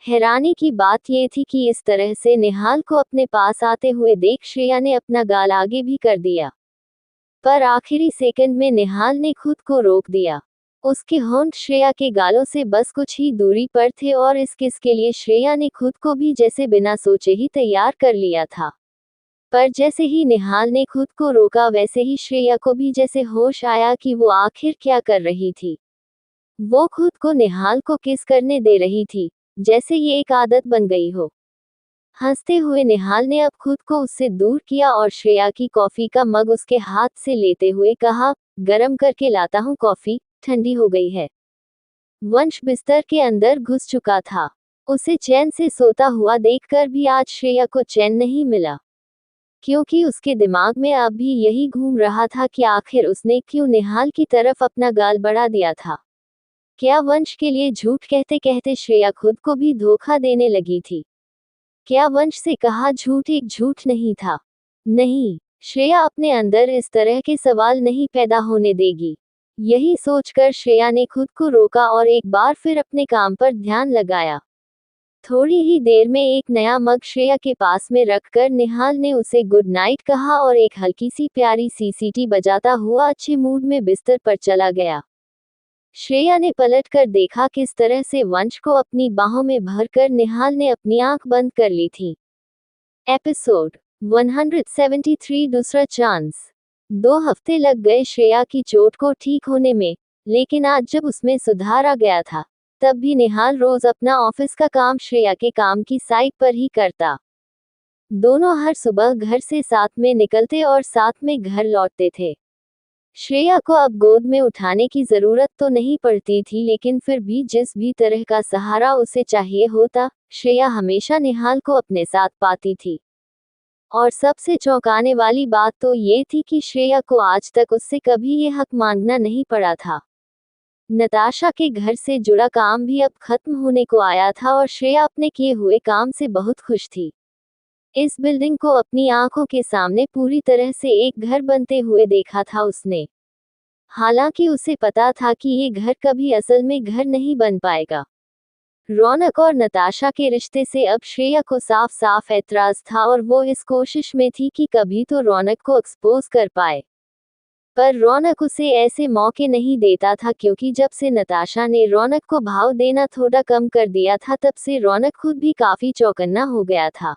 हैरानी की बात यह थी कि इस तरह से निहाल को अपने पास आते हुए देख श्रेया ने अपना गाल आगे भी कर दिया। पर आखिरी सेकंड में निहाल ने खुद को रोक दिया। उसके होंठ श्रेया के गालों से बस कुछ ही दूरी पर थे और इस किस के लिए श्रेया ने खुद को भी जैसे बिना सोचे ही तैयार कर लिया था। पर जैसे ही निहाल ने खुद को रोका वैसे ही श्रेया को भी जैसे होश आया कि वो आखिर क्या कर रही थी। वो खुद को निहाल को किस करने दे रही थी, जैसे ये एक आदत बन गई हो। हंसते हुए निहाल ने अब खुद को उससे दूर किया और श्रेया की कॉफी का मग उसके हाथ से लेते हुए कहा, गरम करके लाता हूँ कॉफी, ठंडी हो गई है। वंश बिस्तर के अंदर घुस चुका था। उसे चैन से सोता हुआ देखकर भी आज श्रेया को चैन नहीं मिला, क्योंकि उसके दिमाग में अब भी यही घूम रहा था कि आखिर उसने क्यों निहाल की तरफ अपना गाल बढ़ा दिया था। क्या वंश के लिए झूठ कहते कहते श्रेया खुद को भी धोखा देने लगी थी? क्या वंश से कहा झूठ एक झूठ नहीं था? नहीं, श्रेया अपने अंदर इस तरह के सवाल नहीं पैदा होने देगी। यही सोचकर श्रेया ने खुद को रोका और एक बार फिर अपने काम पर ध्यान लगाया। थोड़ी ही देर में एक नया मग श्रेया के पास में रखकर निहाल ने उसे गुड नाइट कहा और एक हल्की सी प्यारी सी सीटी बजाता हुआ अच्छे मूड में बिस्तर पर चला गया। श्रेया ने पलटकर देखा किस तरह से वंश को अपनी बाहों में भरकर निहाल ने अपनी आंख बंद कर ली थी। एपिसोड 173 दूसरा चांस। 2 हफ्ते लग गए श्रेया की चोट को ठीक होने में, लेकिन आज जब उसमें सुधार आ गया था, तब भी निहाल रोज अपना ऑफिस का काम श्रेया के काम की साइट पर ही करता। दोनों हर सुबह घर से साथ में निकलते और साथ में घर लौटते थे। श्रेया को अब गोद में उठाने की जरूरत तो नहीं पड़ती थी, लेकिन फिर भी जिस भी तरह का सहारा उसे चाहिए होता, श्रेया हमेशा निहाल को अपने साथ पाती थी। और सबसे चौंकाने वाली बात तो ये थी कि श्रेया को आज तक उससे कभी ये हक मांगना नहीं पड़ा था। नताशा के घर से जुड़ा काम भी अब खत्म होने को आया था और श्रेया अपने किए हुए काम से बहुत खुश थी। इस बिल्डिंग को अपनी आंखों के सामने पूरी तरह से एक घर बनते हुए देखा था उसने। हालांकि उसे पता था कि ये घर कभी असल में घर नहीं बन पाएगा। रौनक और नताशा के रिश्ते से अब श्रेया को साफ साफ ऐतराज था और वो इस कोशिश में थी कि कभी तो रौनक को एक्सपोज कर पाए। पर रौनक उसे ऐसे मौके नहीं देता था, क्योंकि जब से नताशा ने रौनक को भाव देना थोड़ा कम कर दिया था तब से रौनक खुद भी काफी चौकन्ना हो गया था।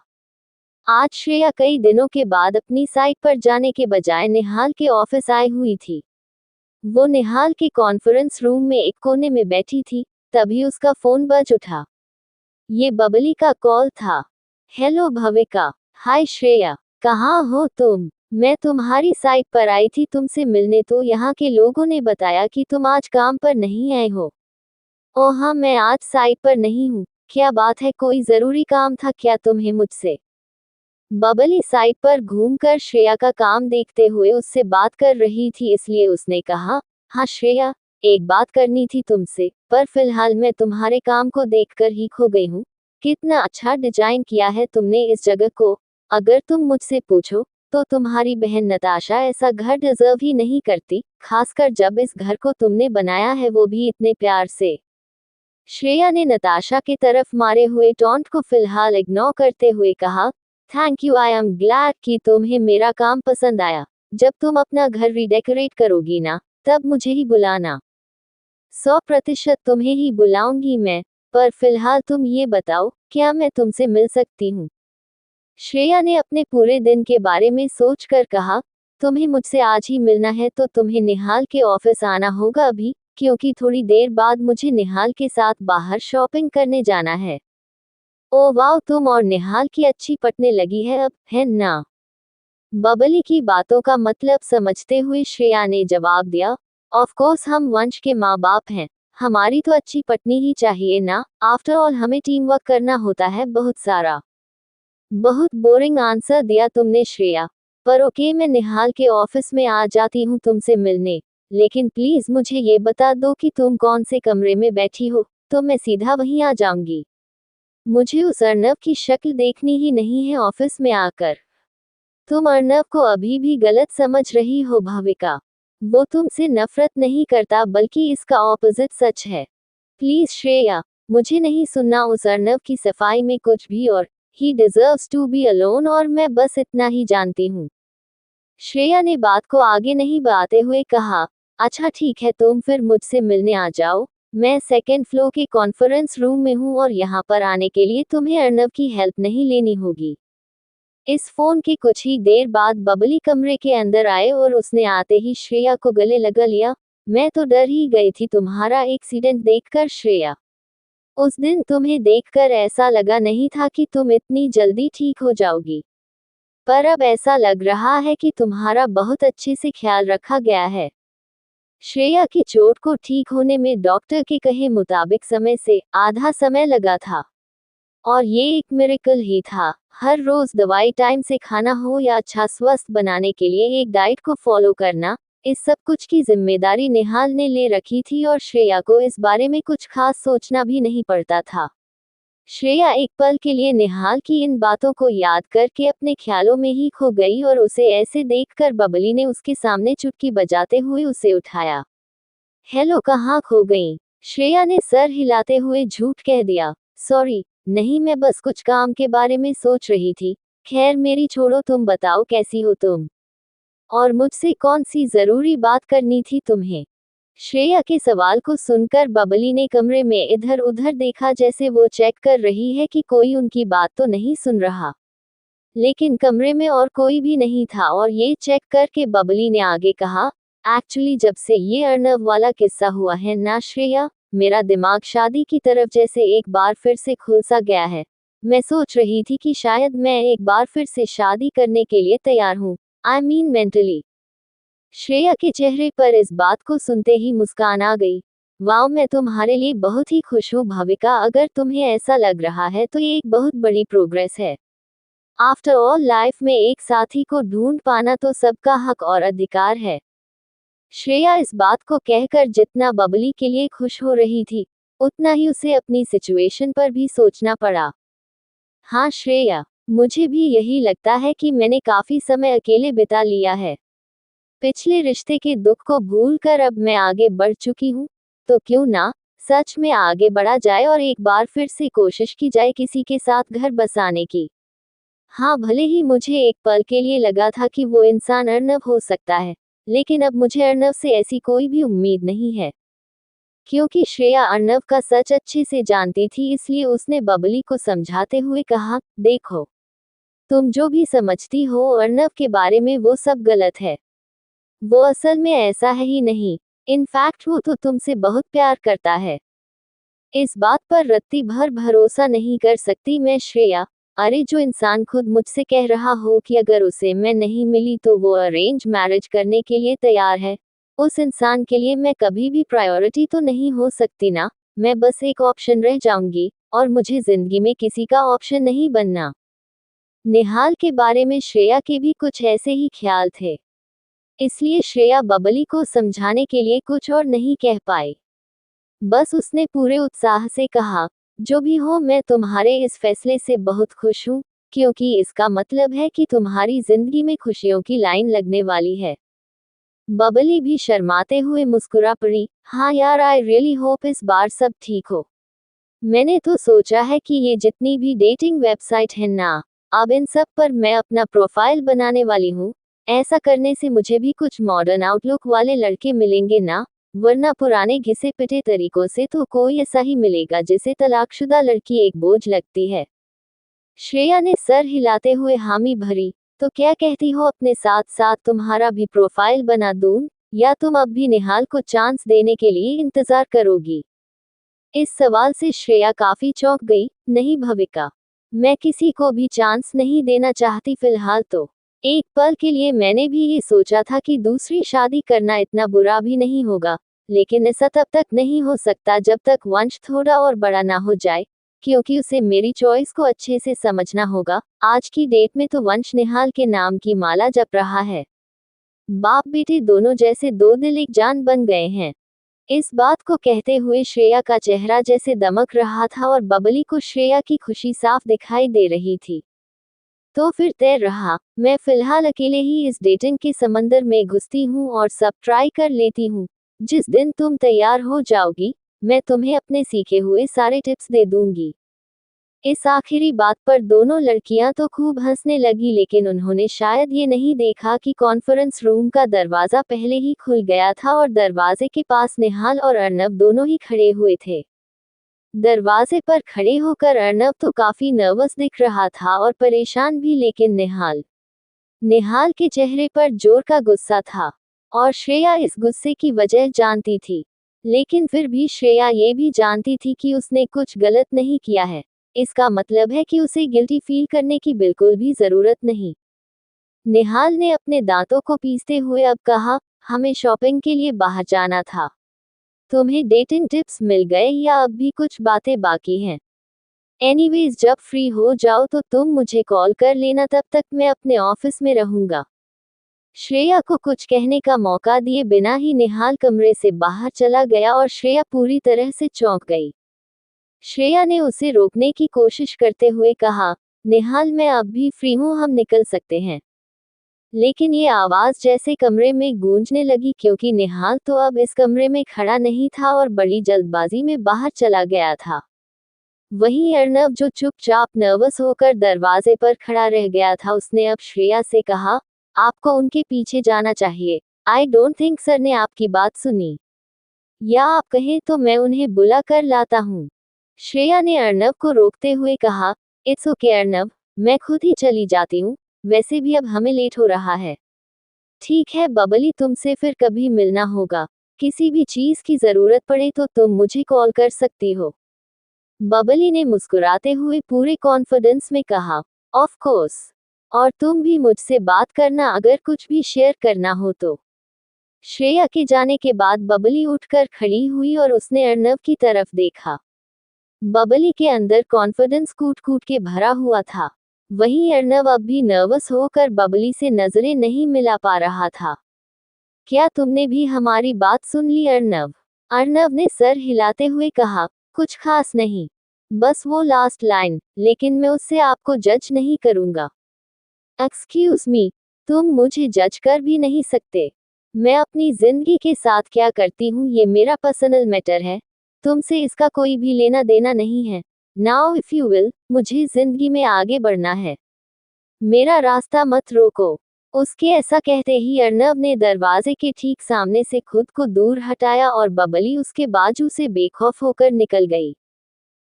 आज श्रेया कई दिनों के बाद अपनी साइट पर जाने के बजाय निहाल के ऑफिस आई हुई थी। वो निहाल के कॉन्फ्रेंस रूम में एक कोने में बैठी थी, तभी उसका फोन बज उठा। ये बबली का कॉल था। हेलो भविका। हाय श्रेया, कहाँ हो तुम? मैं तुम्हारी साइट पर आई थी तुमसे मिलने, तो यहाँ के लोगों ने बताया कि तुम आज काम पर नहीं आए हो। ओह हाँ, मैं आज साइट पर नहीं हूँ। क्या बात है, कोई जरूरी काम था क्या तुम्हें मुझसे? बबली साइट पर घूमकर श्रेया का काम देखते हुए उससे बात कर रही थी, इसलिए उसने कहा, हाँ श्रेया, एक बात करनी थी तुमसे, पर फिलहाल मैं तुम्हारे काम को देखकर ही खो गई हूँ। कितना अच्छा डिजाइन किया है तुमने इस जगह को। अगर तुम मुझसे पूछो तो तुम्हारी बहन नताशा ऐसा घर डिजर्व ही नहीं करती, खासकर जब इस घर को तुमने बनाया है, वो भी इतने प्यार से। श्रेया ने नताशा की तरफ मारे हुए टॉन्ट को फिलहाल इग्नोर करते हुए कहा, thank you, I am glad कि तुम्हें मेरा काम पसंद आया। जब तुम अपना घर रिडेकोरेट करोगी ना, तब मुझे ही बुलाना। 100% तुम्हें ही बुलाऊंगी मैं। पर फिलहाल तुम ये बताओ, क्या मैं तुमसे मिल सकती हूँ? श्रेया ने अपने पूरे दिन के बारे में सोचकर कहा, तुम्हें मुझसे आज ही मिलना है तो तुम्हें निहाल के ऑफिस आना होगा अभी, क्योंकि थोड़ी देर बाद मुझे निहाल के साथ बाहर शॉपिंग करने जाना है। ओ वाह, तुम और निहाल की अच्छी पटने लगी है अब, है ना? बबली की बातों का मतलब समझते हुए श्रेया ने जवाब दिया, ऑफ कोर्स, हम वंश के माँ बाप हैं। हमारी तो अच्छी पटनी ही चाहिए ना, आफ्टर ऑल हमें टीम वर्क करना होता है बहुत सारा। बहुत बोरिंग आंसर दिया तुमने श्रेया। पर ओके, मैं निहाल के ऑफिस में आ जाती हूँ तुमसे मिलने, लेकिन प्लीज मुझे ये बता दो कि तुम कौन से कमरे में बैठी हो, तो मैं सीधा वहीं आ जाऊंगी। मुझे उस अर्नव की शक्ल देखनी ही नहीं है ऑफिस में आकर। तुम अर्नव को अभी भी गलत समझ रही हो भाविका। वो तुमसे नफरत नहीं करता, बल्कि इसका ऑपोजिट सच है। प्लीज श्रेया, मुझे नहीं सुनना उस अर्नव की सफाई में कुछ भी, और ही डिजर्व्स टू बी अलोन, और मैं बस इतना ही जानती हूँ। श्रेया ने बात को आगे नहीं बढ़ाते हुए कहा, अच्छा ठीक है, तुम फिर मुझसे मिलने आ जाओ। मैं सेकेंड फ्लोर के कॉन्फ्रेंस रूम में हूँ, और यहाँ पर आने के लिए तुम्हें अर्नव की हेल्प नहीं लेनी होगी। इस फोन के कुछ ही देर बाद बबली कमरे के अंदर आए और उसने आते ही श्रेया को गले लगा लिया। मैं तो डर ही गई थी तुम्हारा एक्सीडेंट देखकर श्रेया। उस दिन तुम्हें देखकर ऐसा लगा नहीं था कि तुम इतनी जल्दी ठीक हो जाओगी, पर अब ऐसा लग रहा है कि तुम्हारा बहुत अच्छे से ख्याल रखा गया है। श्रेया की चोट को ठीक होने में डॉक्टर के कहे मुताबिक समय से आधा समय लगा था, और ये एक मिरेकल ही था। हर रोज दवाई टाइम से खाना हो या अच्छा स्वस्थ बनाने के लिए एक डाइट को फॉलो करना, इस सब कुछ की जिम्मेदारी निहाल ने ले रखी थी, और श्रेया को इस बारे में कुछ खास सोचना भी नहीं पड़ता था। श्रेया एक पल के लिए निहाल की इन बातों को याद करके अपने ख्यालों में ही खो गई, और उसे ऐसे देखकर बबली ने उसके सामने चुटकी बजाते हुए उसे उठाया। हेलो, कहाँ खो गई? श्रेया ने सर हिलाते हुए झूठ कह दिया, सॉरी, नहीं, मैं बस कुछ काम के बारे में सोच रही थी। खैर मेरी छोड़ो, तुम बताओ कैसी हो तुम? और मुझसे कौन सी जरूरी बात करनी थी तुम्हें? श्रेया के सवाल को सुनकर बबली ने कमरे में इधर उधर देखा, जैसे वो चेक कर रही है कि कोई उनकी बात तो नहीं सुन रहा। लेकिन कमरे में और कोई भी नहीं था, और ये चेक करके बबली ने आगे कहा, एक्चुअली जब से ये अर्नव वाला किस्सा हुआ है ना श्रेया, मेरा दिमाग शादी की तरफ जैसे एक बार फिर से खुल सा गया है। मैं सोच रही थी कि शायद मैं एक बार फिर से शादी करने के लिए तैयार हूँ, आई मीन मेंटली। श्रेया के चेहरे पर इस बात को सुनते ही मुस्कान आ गई। वाओ, मैं तुम्हारे लिए बहुत ही खुश हूँ भाविका, अगर तुम्हें ऐसा लग रहा है तो ये एक बहुत बड़ी प्रोग्रेस है। आफ्टर ऑल लाइफ में एक साथी को ढूंढ पाना तो सबका हक और अधिकार है। श्रेया इस बात को कहकर जितना बबली के लिए खुश हो रही थी, उतना ही उसे अपनी सिचुएशन पर भी सोचना पड़ा। हाँ श्रेया, मुझे भी यही लगता है कि मैंने काफी समय अकेले बिता लिया है। पिछले रिश्ते के दुख को भूलकर अब मैं आगे बढ़ चुकी हूँ, तो क्यों ना सच में आगे बढ़ा जाए और एक बार फिर से कोशिश की जाए किसी के साथ घर बसाने की। हाँ, भले ही मुझे एक पल के लिए लगा था कि वो इंसान अर्नव हो सकता है, लेकिन अब मुझे अर्नव से ऐसी कोई भी उम्मीद नहीं है। क्योंकि श्रेया अर्नव का सच अच्छे से जानती थी, इसलिए उसने बबली को समझाते हुए कहा, देखो, तुम जो भी समझती हो अर्नव के बारे में वो सब गलत है। वो असल में ऐसा है ही नहीं। इनफैक्ट वो तो तुमसे बहुत प्यार करता है। इस बात पर रत्ती भर भरोसा नहीं कर सकती मैं श्रेया। अरे जो इंसान खुद मुझसे कह रहा हो कि अगर उसे मैं नहीं मिली तो वो अरेंज मैरिज करने के लिए तैयार है, उस इंसान के लिए मैं कभी भी प्रायोरिटी तो नहीं हो सकती ना। मैं बस एक ऑप्शन रह जाऊंगी, और मुझे जिंदगी में किसी का ऑप्शन नहीं बनना। निहाल के बारे में श्रेया के भी कुछ ऐसे ही ख्याल थे, इसलिए श्रेया बबली को समझाने के लिए कुछ और नहीं कह पाई। बस उसने पूरे उत्साह से कहा, जो भी हो मैं तुम्हारे इस फैसले से बहुत खुश हूँ, क्योंकि इसका मतलब है कि तुम्हारी जिंदगी में खुशियों की लाइन लगने वाली है। बबली भी शर्माते हुए मुस्कुरा पड़ी, हाँ यार, आई रियली होप इस बार सब ठीक हो। मैंने तो सोचा है कि ये जितनी भी डेटिंग वेबसाइट है ना, अब इन सब पर मैं अपना प्रोफाइल बनाने वाली हूँ। ऐसा करने से मुझे भी कुछ मॉडर्न आउटलुक वाले लड़के मिलेंगे ना, वरना पुराने घिसे पिटे तरीकों से तो कोई ऐसा ही मिलेगा जिसे तलाकशुदा लड़की एक बोझ लगती है। श्रेया ने सर हिलाते हुए हामी भरी, तो क्या कहती हो अपने साथ साथ तुम्हारा भी प्रोफाइल बना दूं, या तुम अब भी निहाल को चांस देने के लिए इंतजार करोगी? इस सवाल से श्रेया काफी चौंक गई। नहीं भविका, मैं किसी को भी चांस नहीं देना चाहती फिलहाल तो। एक पल के लिए मैंने भी ये सोचा था कि दूसरी शादी करना इतना बुरा भी नहीं होगा, लेकिन ऐसा तब तक नहीं हो सकता जब तक वंश थोड़ा और बड़ा ना हो जाए, क्योंकि उसे मेरी चॉइस को अच्छे से समझना होगा। आज की डेट में तो वंश निहाल के नाम की माला जप रहा है। बाप बेटे दोनों जैसे दो दिल एक जान बन गए हैं। इस बात को कहते हुए श्रेया का चेहरा जैसे दमक रहा था और बबली को श्रेया की खुशी साफ दिखाई दे रही थी। तो फिर तय रहा, मैं फिलहाल अकेले ही इस डेटिंग के समंदर में घुसती हूँ और सब ट्राई कर लेती हूँ। जिस दिन तुम तैयार हो जाओगी, मैं तुम्हें अपने सीखे हुए सारे टिप्स दे दूंगी। इस आखिरी बात पर दोनों लड़कियां तो खूब हंसने लगी, लेकिन उन्होंने शायद ये नहीं देखा कि कॉन्फ्रेंस रूम का दरवाजा पहले ही खुल गया था और दरवाजे के पास निहाल और अर्नब दोनों ही खड़े हुए थे। दरवाजे पर खड़े होकर अर्नब तो काफी नर्वस दिख रहा था और परेशान भी, लेकिन निहाल के चेहरे पर जोर का गुस्सा था, और श्रेया इस गुस्से की वजह जानती थी। लेकिन फिर भी श्रेया ये भी जानती थी कि उसने कुछ गलत नहीं किया है। इसका मतलब है कि उसे गिल्टी फील करने की बिल्कुल भी जरूरत नहीं। निहाल ने अपने दांतों को पीसते हुए अब कहा, हमें शॉपिंग के लिए बाहर जाना था। तुम्हें डेटिंग टिप्स मिल गए या अब भी कुछ बातें बाकी हैं? एनीवेज, जब फ्री हो जाओ तो तुम मुझे कॉल कर लेना, तब तक मैं अपने ऑफिस में रहूंगा। श्रेया को कुछ कहने का मौका दिए बिना ही निहाल कमरे से बाहर चला गया और श्रेया पूरी तरह से चौंक गई। श्रेया ने उसे रोकने की कोशिश करते हुए कहा, निहाल मैं अब भी फ्री हूँ, हम निकल सकते हैं। लेकिन ये आवाज जैसे कमरे में गूंजने लगी, क्योंकि निहाल तो अब इस कमरे में खड़ा नहीं था और बड़ी जल्दबाजी में बाहर चला गया था। वहीं अर्नब, जो चुपचाप नर्वस होकर दरवाजे पर खड़ा रह गया था, उसने अब श्रेया से कहा, आपको उनके पीछे जाना चाहिए। आई डोंट थिंक सर ने आपकी बात सुनी, या आप कहें तो मैं उन्हें बुला कर लाता हूँ। श्रेया ने अर्नब को रोकते हुए कहा, इट्स ओके अर्नब, मैं खुद ही चली जाती हूँ, वैसे भी अब हमें लेट हो रहा है। ठीक है बबली, तुमसे फिर कभी मिलना होगा। किसी भी चीज की जरूरत पड़े तो तुम मुझे कॉल कर सकती हो। बबली ने मुस्कुराते हुए पूरे कॉन्फिडेंस में कहा, ऑफ कोर्स, और तुम भी मुझसे बात करना अगर कुछ भी शेयर करना हो तो। श्रेया के जाने के बाद बबली उठकर खड़ी हुई और उसने अर्नब की तरफ देखा। बबली के अंदर कॉन्फिडेंस कूट कूट के भरा हुआ था। वहीं अर्नब अब भी नर्वस होकर बबली से नजरें नहीं मिला पा रहा था। क्या तुमने भी हमारी बात सुन ली अर्नब? अर्नब ने सर हिलाते हुए कहा, कुछ खास नहीं, बस वो लास्ट लाइन, लेकिन मैं उससे आपको जज नहीं करूंगा। एक्सक्यूज मी, तुम मुझे जज कर भी नहीं सकते। मैं अपनी जिंदगी के साथ क्या करती हूँ ये मेरा पर्सनल मैटर है, तुमसे इसका कोई भी लेना देना नहीं है। नाउ इफ यू विल, मुझे जिंदगी में आगे बढ़ना है, मेरा रास्ता मत रोको। उसके ऐसा कहते ही अर्नब ने दरवाजे के ठीक सामने से खुद को दूर हटाया और बबली उसके बाजू से बेखौफ होकर निकल गई।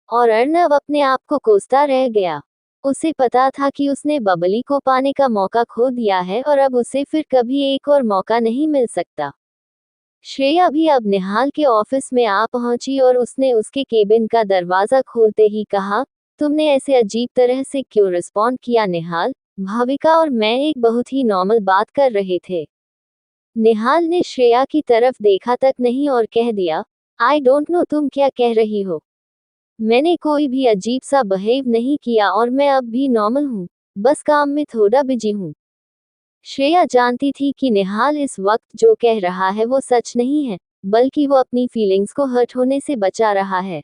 और अर्नब अपने आप को कोसता रह गया। उसे पता था कि उसने बबली को पाने का मौका खो दिया है और अब उसे फिर कभी एक और मौका नहीं मिल सकता। श्रेया भी अब निहाल के ऑफिस में आ पहुंची और उसने उसके केबिन का दरवाजा खोलते ही कहा, तुमने ऐसे अजीब तरह से क्यों रिस्पॉन्ड किया निहाल? भाविका और मैं एक बहुत ही नॉर्मल बात कर रहे थे। निहाल ने श्रेया की तरफ देखा तक नहीं और कह दिया, आई डोंट नो तुम क्या कह रही हो। मैंने कोई भी अजीब सा बिहेव नहीं किया और मैं अब भी नॉर्मल हूँ, बस काम में थोड़ा बिजी हूँ। श्रेया जानती थी कि निहाल इस वक्त जो कह रहा है वो सच नहीं है, बल्कि वो अपनी फीलिंग्स को हर्ट होने से बचा रहा है।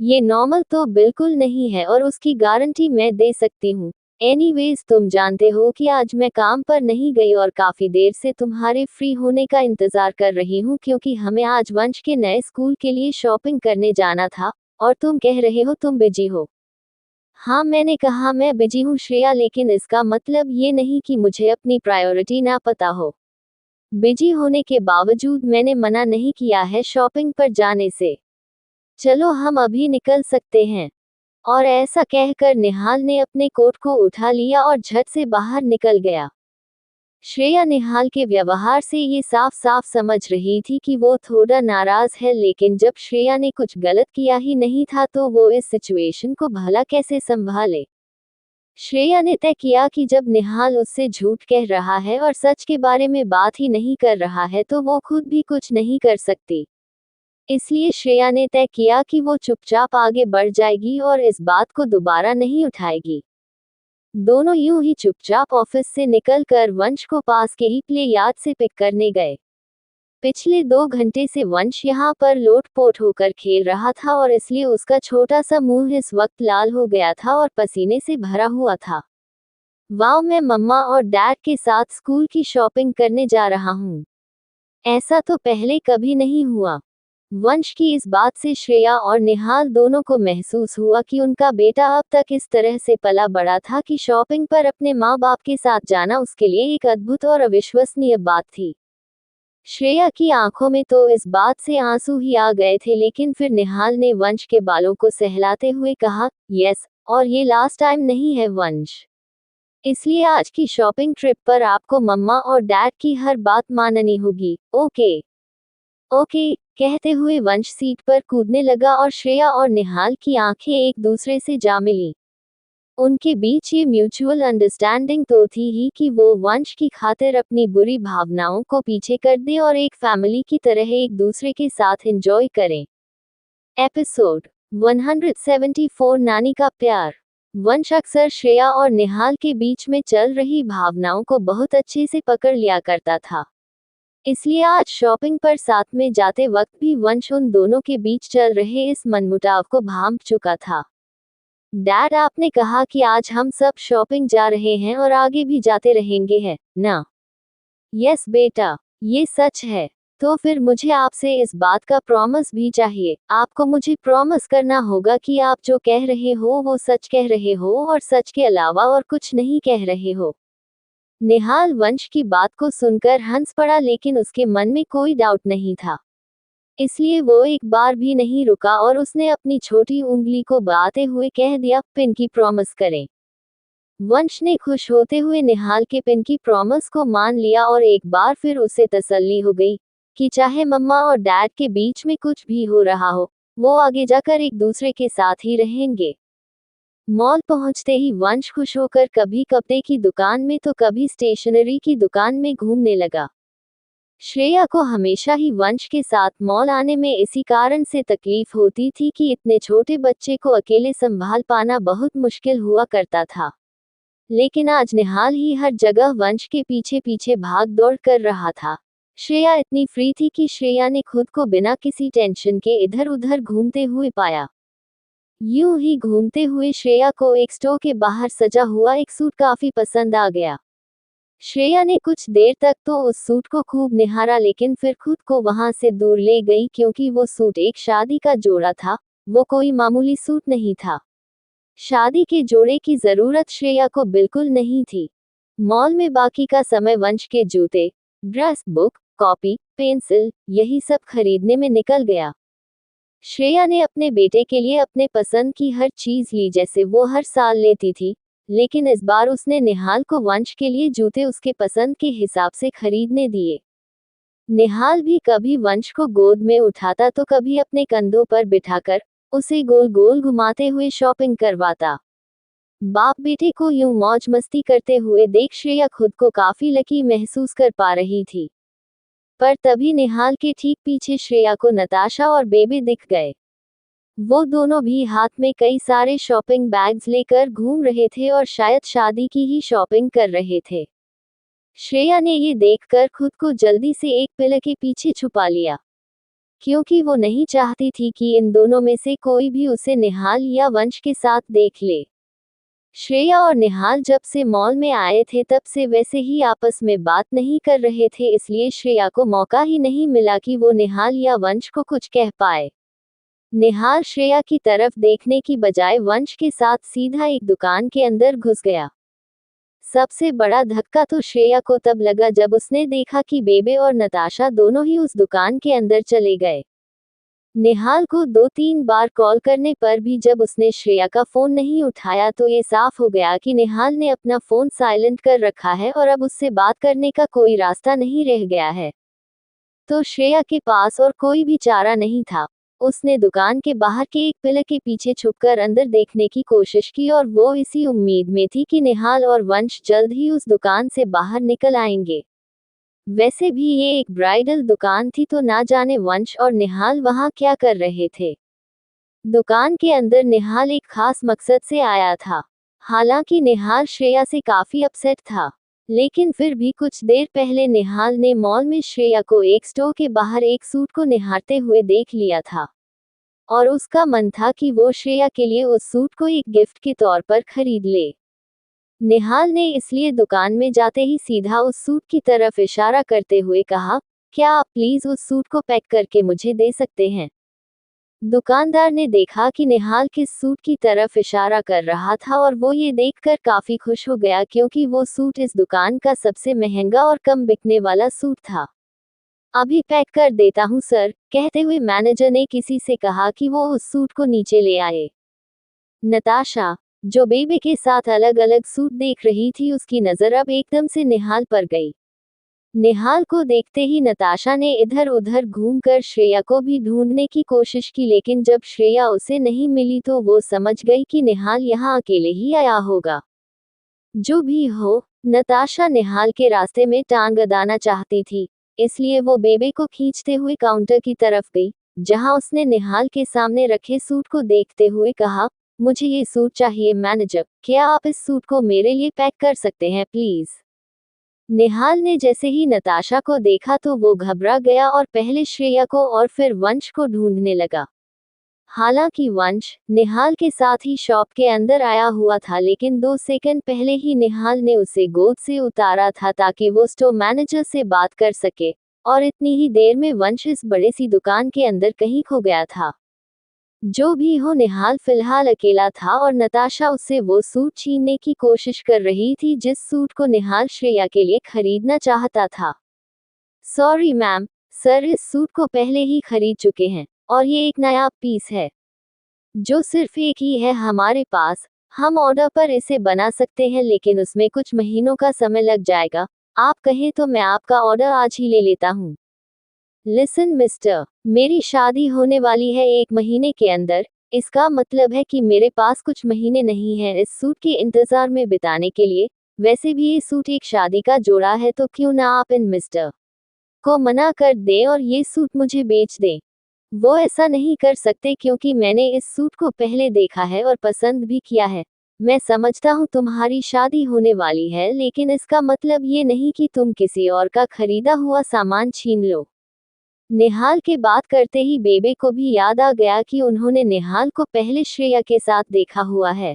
ये नॉर्मल तो बिल्कुल नहीं है और उसकी गारंटी मैं दे सकती हूँ। एनीवेज तुम जानते हो कि आज मैं काम पर नहीं गई और काफी देर से तुम्हारे फ्री होने का इंतजार कर रही हूँ क्योंकि हमें आज वंश के नए स्कूल के लिए शॉपिंग करने जाना था, और तुम कह रहे हो तुम बिजी हो। हाँ, मैंने कहा मैं बिजी हूँ श्रेया, लेकिन इसका मतलब ये नहीं कि मुझे अपनी प्रायोरिटी ना पता हो। बिजी होने के बावजूद मैंने मना नहीं किया है शॉपिंग पर जाने से। चलो हम अभी निकल सकते हैं। और ऐसा कहकर निहाल ने अपने कोट को उठा लिया और झट से बाहर निकल गया। श्रेया निहाल के व्यवहार से ये साफ साफ समझ रही थी कि वो थोड़ा नाराज है, लेकिन जब श्रेया ने कुछ गलत किया ही नहीं था तो वो इस सिचुएशन को भला कैसे संभाले। श्रेया ने तय किया कि जब निहाल उससे झूठ कह रहा है और सच के बारे में बात ही नहीं कर रहा है तो वो खुद भी कुछ नहीं कर सकती। इसलिए श्रेया ने तय किया कि वो चुपचाप आगे बढ़ जाएगी और इस बात को दोबारा नहीं उठाएगी। दोनों यूं ही चुपचाप ऑफिस से निकलकर वंश को पास के ही प्ले यार्ड से पिक करने गए। पिछले 2 घंटे से वंश यहाँ पर लोटपोट होकर खेल रहा था और इसलिए उसका छोटा सा मुंह इस वक्त लाल हो गया था और पसीने से भरा हुआ था। वाओ, मैं मम्मा और डैड के साथ स्कूल की शॉपिंग करने जा रहा हूँ। ऐसा तो पहले कभी नहीं हुआ। वंश की इस बात से श्रेया और निहाल दोनों को महसूस हुआ कि उनका बेटा अब तक इस तरह से पला बड़ा था कि शॉपिंग पर अपने माँ बाप के साथ जाना उसके लिए एक अद्भुत और अविश्वसनीय बात थी। श्रेया की आंखों में तो इस बात से आंसू ही आ गए थे, लेकिन फिर निहाल ने वंश के बालों को सहलाते हुए कहा, यस, और ये लास्ट टाइम नहीं है वंश। इसलिए आज की शॉपिंग ट्रिप पर आपको मम्मा और डैड की हर बात माननी होगी, ओके? ओके, कहते हुए वंश सीट पर कूदने लगा और श्रेया और निहाल की आंखें एक दूसरे से जा मिली। उनके बीच ये म्यूचुअल अंडरस्टैंडिंग तो थी ही कि वो वंश की खातिर अपनी बुरी भावनाओं को पीछे कर दें और एक फैमिली की तरह एक दूसरे के साथ एंजॉय करें। एपिसोड 174 नानी का प्यार। वंश अक्सर श्रेया और निहाल के बीच में चल रही भावनाओं को बहुत अच्छे से पकड़ लिया करता था। इसलिए आज शॉपिंग पर साथ में जाते वक्त भी वंश उन दोनों के बीच चल रहे इस मनमुटाव को भांप चुका था। डैड, आपने कहा कि आज हम सब शॉपिंग जा रहे हैं और आगे भी जाते रहेंगे, है ना? यस बेटा, ये सच है। तो फिर मुझे आपसे इस बात का प्रॉमिस भी चाहिए। आपको मुझे प्रॉमिस करना होगा कि आप जो कह रहे हो वो सच कह रहे हो और सच के अलावा और कुछ नहीं कह रहे हो। निहाल वंश की बात को सुनकर हंस पड़ा, लेकिन उसके मन में कोई डाउट नहीं था। इसलिए वो एक बार भी नहीं रुका और उसने अपनी छोटी उंगली को बाते हुए कह दिया, पिंकी प्रॉमिस करें। वंश ने खुश होते हुए निहाल के पिंकी प्रॉमिस को मान लिया और एक बार फिर उसे तसल्ली हो गई कि चाहे मम्मा और डैड के बीच में कुछ भी हो रहा हो, वो आगे जाकर एक दूसरे के साथ ही रहेंगे। मॉल पहुंचते ही वंश खुश होकर कभी कपड़े की दुकान में तो कभी स्टेशनरी की दुकान में घूमने लगा। श्रेया को हमेशा ही वंश के साथ मॉल आने में इसी कारण से तकलीफ होती थी कि इतने छोटे बच्चे को अकेले संभाल पाना बहुत मुश्किल हुआ करता था। लेकिन आज निहाल ही हर जगह वंश के पीछे पीछे भाग दौड़ कर रहा था। श्रेया इतनी फ्री थी कि श्रेया ने खुद को बिना किसी टेंशन के इधर उधर घूमते हुए पाया। यूं ही घूमते हुए श्रेया को एक स्टोर के बाहर सजा हुआ एक सूट काफी पसंद आ गया। श्रेया ने कुछ देर तक तो उस सूट को खूब निहारा, लेकिन फिर खुद को वहां से दूर ले गई क्योंकि वो सूट एक शादी का जोड़ा था, वो कोई मामूली सूट नहीं था। शादी के जोड़े की जरूरत श्रेया को बिल्कुल नहीं थी। मॉल में बाकी का समय वंश के जूते, ड्रेस, बुक, कॉपी, पेंसिल, यही सब खरीदने में निकल गया। श्रेया ने अपने बेटे के लिए अपने पसंद की हर चीज ली जैसे वो हर साल लेती थी, लेकिन इस बार उसने निहाल को वंश के लिए जूते उसके पसंद के हिसाब से खरीदने दिए। निहाल भी कभी वंश को गोद में उठाता तो कभी अपने कंधों पर बिठाकर उसे गोल गोल घुमाते हुए शॉपिंग करवाता। बाप बेटे को यूं मौज मस्ती करते हुए देख श्रेया खुद को काफी लकी महसूस कर पा रही थी। पर तभी निहाल के ठीक पीछे श्रेया को नताशा और बेबे दिख गए। वो दोनों भी हाथ में कई सारे शॉपिंग बैग्स लेकर घूम रहे थे और शायद शादी की ही शॉपिंग कर रहे थे। श्रेया ने ये देखकर खुद को जल्दी से एक पिलर के पीछे छुपा लिया, क्योंकि वो नहीं चाहती थी कि इन दोनों में से कोई भी उसे निहाल या वंश के साथ देख ले। श्रेया और निहाल जब से मॉल में आए थे तब से वैसे ही आपस में बात नहीं कर रहे थे, इसलिए श्रेया को मौका ही नहीं मिला कि वो निहाल या वंश को कुछ कह पाए। निहाल श्रेया की तरफ देखने की बजाय वंश के साथ सीधा एक दुकान के अंदर घुस गया। सबसे बड़ा धक्का तो श्रेया को तब लगा जब उसने देखा कि बेबे और नताशा दोनों ही उस दुकान के अंदर चले गए। निहाल को 2-3 बार कॉल करने पर भी जब उसने श्रेया का फोन नहीं उठाया तो ये साफ हो गया कि निहाल ने अपना फोन साइलेंट कर रखा है और अब उससे बात करने का कोई रास्ता नहीं रह गया है। तो श्रेया के पास और कोई भी चारा नहीं था। उसने दुकान के बाहर के एक पिलर के पीछे छुपकर अंदर देखने की कोशिश की और वो इसी उम्मीद में थी कि निहाल और वंश जल्द ही उस दुकान से बाहर निकल आएंगे। वैसे भी ये एक ब्राइडल दुकान थी तो ना जाने वंश और निहाल वहां क्या कर रहे थे। दुकान के अंदर निहाल एक खास मकसद से आया था। हालांकि निहाल श्रेया से काफी अपसेट था, लेकिन फिर भी कुछ देर पहले निहाल ने मॉल में श्रेया को एक स्टोर के बाहर एक सूट को निहारते हुए देख लिया था और उसका मन था कि वो श्रेया के लिए उस सूट को एक गिफ्ट के तौर पर खरीद ले। निहाल ने इसलिए दुकान में जाते ही सीधा उस सूट की तरफ इशारा करते हुए कहा, क्या आप प्लीज उस सूट को पैक करके मुझे दे सकते हैं। दुकानदार ने देखा कि निहाल किस सूट की तरफ इशारा कर रहा था और वो ये देखकर काफी खुश हो गया, क्योंकि वो सूट इस दुकान का सबसे महंगा और कम बिकने वाला सूट था। अभी पैक कर देता हूँ सर, कहते हुए मैनेजर ने किसी से कहा कि वो उस सूट को नीचे ले आए। नताशा, जो बेबे के साथ अलग अलग सूट देख रही थी, उसकी नजर अब एकदम से निहाल पर गई। निहाल को देखते ही नताशा ने इधर उधर घूमकर श्रेया को भी ढूंढने की कोशिश की, लेकिन जब श्रेया उसे नहीं मिली तो वो समझ गई कि निहाल यहाँ अकेले ही आया होगा। जो भी हो, नताशा निहाल के रास्ते में टांग अड़ाना चाहती थी, इसलिए वो बेबे को खींचते हुए काउंटर की तरफ गई, जहां उसने निहाल के सामने रखे सूट को देखते हुए कहा, मुझे ये सूट चाहिए मैनेजर, क्या आप इस सूट को मेरे लिए पैक कर सकते हैं प्लीज। निहाल ने जैसे ही नताशा को देखा तो वो घबरा गया और पहले श्रेया को और फिर वंश को ढूंढने लगा। हालांकि वंश निहाल के साथ ही शॉप के अंदर आया हुआ था, लेकिन 2 सेकंड पहले ही निहाल ने उसे गोद से उतारा था ताकि वो स्टोर मैनेजर से बात कर सके, और इतनी ही देर में वंश इस बड़े सी दुकान के अंदर कहीं खो गया था। जो भी हो, निहाल फिलहाल अकेला था और नताशा उससे वो सूट छीनने की कोशिश कर रही थी जिस सूट को निहाल श्रेया के लिए खरीदना चाहता था। सॉरी मैम, सर इस सूट को पहले ही खरीद चुके हैं और ये एक नया पीस है जो सिर्फ एक ही है हमारे पास। हम ऑर्डर पर इसे बना सकते हैं, लेकिन उसमें कुछ महीनों का समय लग जाएगा। आप कहें तो मैं आपका ऑर्डर आज ही ले लेता हूँ। लिसन मिस्टर, मेरी शादी होने वाली है 1 महीने के अंदर, इसका मतलब है कि मेरे पास कुछ महीने नहीं हैं इस सूट के इंतजार में बिताने के लिए। वैसे भी ये सूट एक शादी का जोड़ा है, तो क्यों ना आप इन मिस्टर को मना कर दें और ये सूट मुझे बेच दें। वो ऐसा नहीं कर सकते क्योंकि मैंने इस सूट को पहले देखा है और पसंद भी किया है। मैं समझता हूँ तुम्हारी शादी होने वाली है, लेकिन इसका मतलब ये नहीं कि तुम किसी और का खरीदा हुआ सामान छीन लो। निहाल के बात करते ही बेबे को भी याद आ गया कि उन्होंने निहाल को पहले श्रेया के साथ देखा हुआ है।